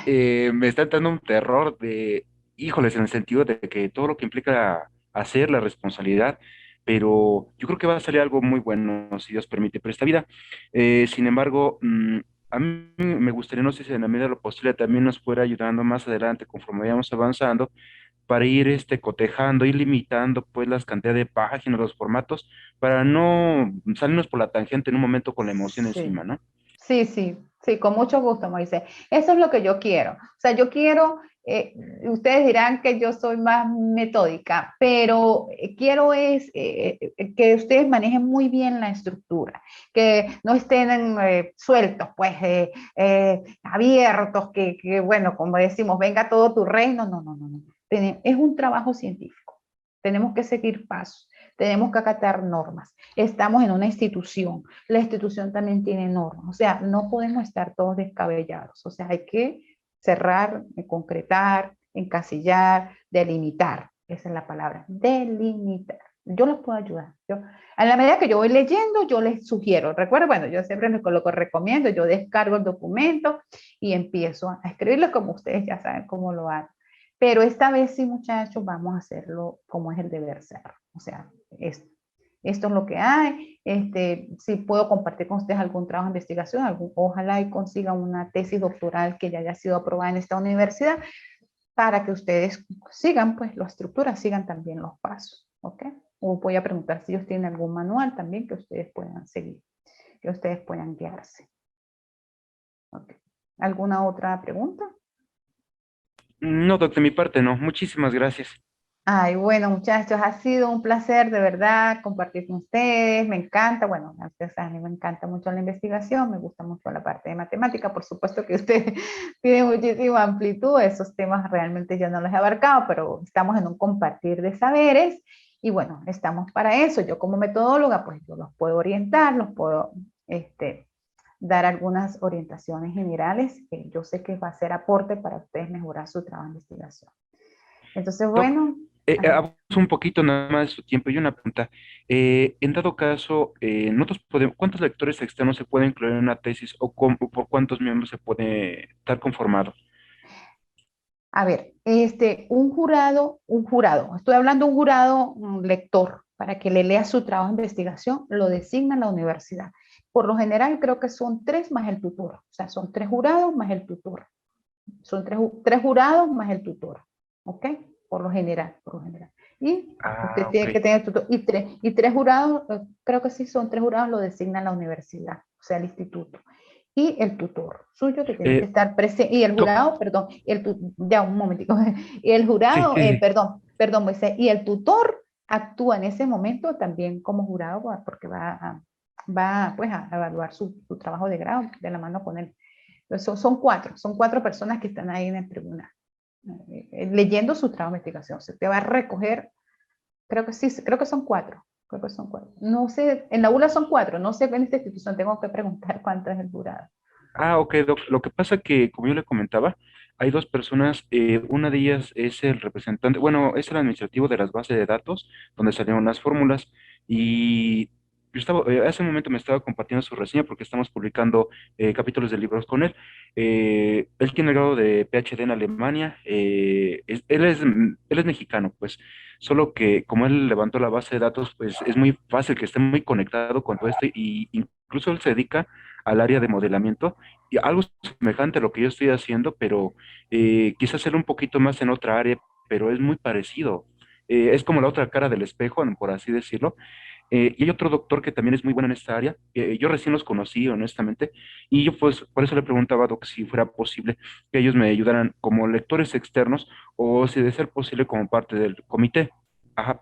Me está dando un terror de, híjoles, en el sentido de que todo lo que implica hacer, la responsabilidad, pero yo creo que va a salir algo muy bueno, si Dios permite, por esta vida. Sin embargo, a mí me gustaría, no sé si en la medida de lo posible también nos fuera ayudando más adelante, conforme vayamos avanzando, para ir cotejando, ir limitando pues las cantidades de páginas, los formatos, para no salirnos por la tangente en un momento con la emoción Sí, encima, ¿no? sí, sí, sí, con mucho gusto, Moisés. Eso es lo que yo quiero. O sea, yo quiero, ustedes dirán que yo soy más metódica, pero quiero que ustedes manejen muy bien la estructura, que no estén sueltos, pues abiertos, bueno, como decimos, venga todo tu reino. No, no, no, no. Es un trabajo científico. Tenemos que seguir pasos, tenemos que acatar normas. Estamos en una institución, la institución también tiene normas, o sea, no podemos estar todos descabellados, o sea, hay que cerrar, concretar, encasillar, delimitar, esa es la palabra, delimitar. Yo los puedo ayudar. A la medida que yo voy leyendo, yo les sugiero. Recuerda, bueno, yo siempre me coloco, recomiendo, yo descargo el documento y empiezo a escribirlo como ustedes ya saben cómo lo hacen. Pero esta vez sí, muchachos, vamos a hacerlo como es el deber ser. O sea, esto es lo que hay. Si puedo compartir con ustedes algún trabajo de investigación, ojalá y consigan una tesis doctoral que ya haya sido aprobada en esta universidad para que ustedes sigan, pues, la estructura, sigan también los pasos, ¿ok? O voy a preguntar si ellos tienen algún manual también que ustedes puedan seguir, que ustedes puedan guiarse. Ok. ¿Alguna otra pregunta? No, doc, de mi parte no. Muchísimas gracias. Ay, bueno, muchachos, ha sido un placer de verdad compartir con ustedes. Me encanta, bueno, a mí me encanta mucho la investigación, me gusta mucho la parte de matemática. Por supuesto que ustedes tienen muchísima amplitud, esos temas realmente yo no los he abarcado, pero estamos en un compartir de saberes y bueno, estamos para eso. Yo como metodóloga, pues yo los puedo orientar, los puedo dar algunas orientaciones generales que yo sé que va a ser aporte para ustedes mejorar su trabajo de investigación. Entonces, Doc, bueno. abuso un poquito nada más de su tiempo y una pregunta. En dado caso, nosotros podemos, ¿cuántos lectores externos se pueden incluir en una tesis o por cuántos miembros se puede estar conformado? A ver, un jurado, estoy hablando de un jurado un lector, para que le lea su trabajo de investigación, lo designa la universidad. Por lo general creo que son 3 más el tutor, o sea, son 3 jurados más el tutor. Son tres jurados más el tutor, ¿ok? Por lo general, por lo general. Y usted Ah, ok. tiene que tener tutor, y tres jurados, creo que sí, son 3 jurados, lo designa la universidad, o sea, el instituto. Y el tutor suyo que tiene que Eh, estar presente, y el doc, jurado, perdón, ya un momentico, y el sí, jurado, sí, sí. perdón, Moisés, y el tutor actúa en ese momento también como jurado, porque va pues, a evaluar su trabajo de grado de la mano con él. Entonces, son cuatro personas que están ahí en el tribunal, leyendo su trabajo de investigación. Se te va a recoger, creo que sí, creo que son 4. Creo que son 4. No sé, en la ULA son 4, no sé en esta institución, tengo que preguntar cuánto es el jurado. Ah, ok, doc. Lo que pasa que, como yo le comentaba, hay dos personas, una de ellas es el representante, bueno, es el administrativo de las bases de datos, donde salieron las fórmulas, y yo estaba, hace un momento me estaba compartiendo su reseña porque estamos publicando capítulos de libros con él. Él tiene el grado de PhD en Alemania, él es mexicano, pues, solo que como él levantó la base de datos, pues es muy fácil que esté muy conectado con todo esto, y incluso él se dedica al área de modelamiento y algo semejante a lo que yo estoy haciendo, pero quizás hacerlo un poquito más en otra área, pero es muy parecido. Es como la otra cara del espejo, por así decirlo. Y hay otro doctor que también es muy bueno en esta área. Yo recién los conocí, honestamente, y yo pues por eso le preguntaba a Doc si fuera posible que ellos me ayudaran como lectores externos o si de ser posible como parte del comité. Ajá.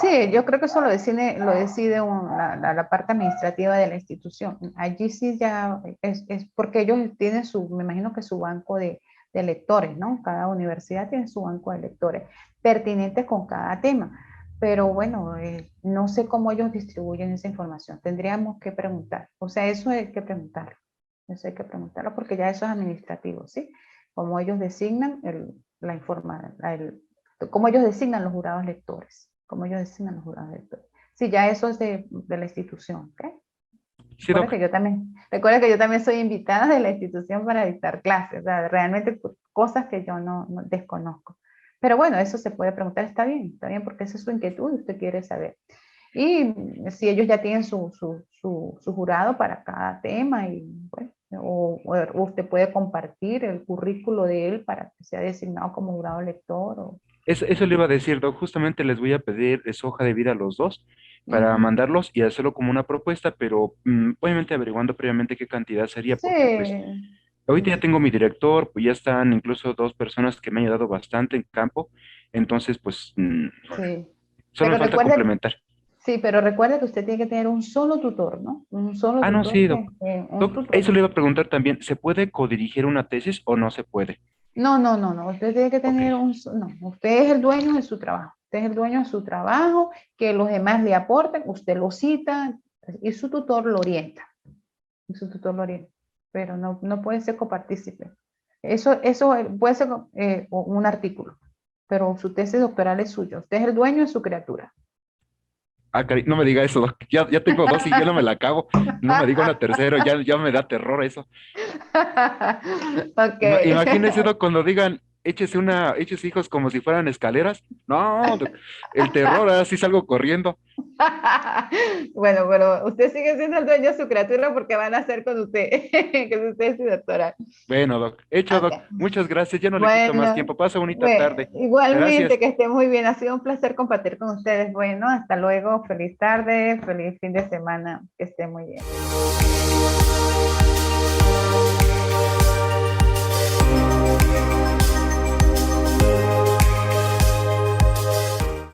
Sí, yo creo que eso lo decide la parte administrativa de la institución. Allí sí ya es porque ellos tienen me imagino que su banco de lectores, ¿no? Cada universidad tiene su banco de lectores pertinentes con cada tema. Pero bueno, no sé cómo ellos distribuyen esa información. Tendríamos que preguntar. O sea, eso hay que preguntarlo. Eso hay que preguntarlo porque ya eso es administrativo, ¿sí? Cómo ellos designan la información, cómo ellos designan los jurados lectores, cómo ellos designan los jurados lectores. Sí, ya eso es de la institución, ¿ok? Sí, Doc. Recuerda que yo también soy invitada de la institución para dictar clases, o sea, realmente cosas que yo no desconozco. Pero bueno, eso se puede preguntar, está bien, porque esa es su inquietud y usted quiere saber. Y si ellos ya tienen su jurado para cada tema, y bueno, o usted puede compartir el currículo de él para que sea designado como jurado lector. Eso le iba a decir, Doc. Justamente les voy a pedir su hoja de vida a los dos para Ujú. mandarlos y hacerlo como una propuesta, pero obviamente averiguando previamente qué cantidad sería, Sí, porque pues ahorita ya sí, tengo mi director, pues ya están incluso dos personas que me han ayudado bastante en campo, entonces pues sí. solo me Pero falta recuerde, complementar. sí, pero recuerde que usted tiene que tener un solo tutor, ¿no? Un solo Ah, no, tutor, sí, Doc. un Doc, tutor. eso le iba a preguntar también, ¿se puede codirigir una tesis o no se puede? No. Usted tiene que Ok. tener no, usted es el dueño de su trabajo. Usted es el dueño de su trabajo, que los demás le aporten, usted lo cita y su tutor lo orienta. Y su tutor lo orienta. Pero no puede ser copartícipe. Eso puede ser un artículo, pero su tesis doctoral es suyo. Usted es el dueño de su criatura. Ah, no me diga eso, Doc. Ya tengo dos y yo no me la acabo. No me diga una tercera, ya me da terror eso. Ok. Imagínese, Doc, cuando digan, échese hijos como si fueran escaleras. No, Doc, el terror, así salgo corriendo. Bueno, pero usted sigue siendo el dueño de su criatura porque van a hacer con usted, que es usted su doctora. Bueno, Doc, hecho, Doc, Okay. muchas gracias, ya no le quito más Bueno, tiempo. Pasa bonita bueno, tarde. igualmente Gracias. que esté muy bien. Ha sido un placer compartir con ustedes. Bueno, hasta luego. Feliz tarde, feliz fin de semana. Que esté muy bien.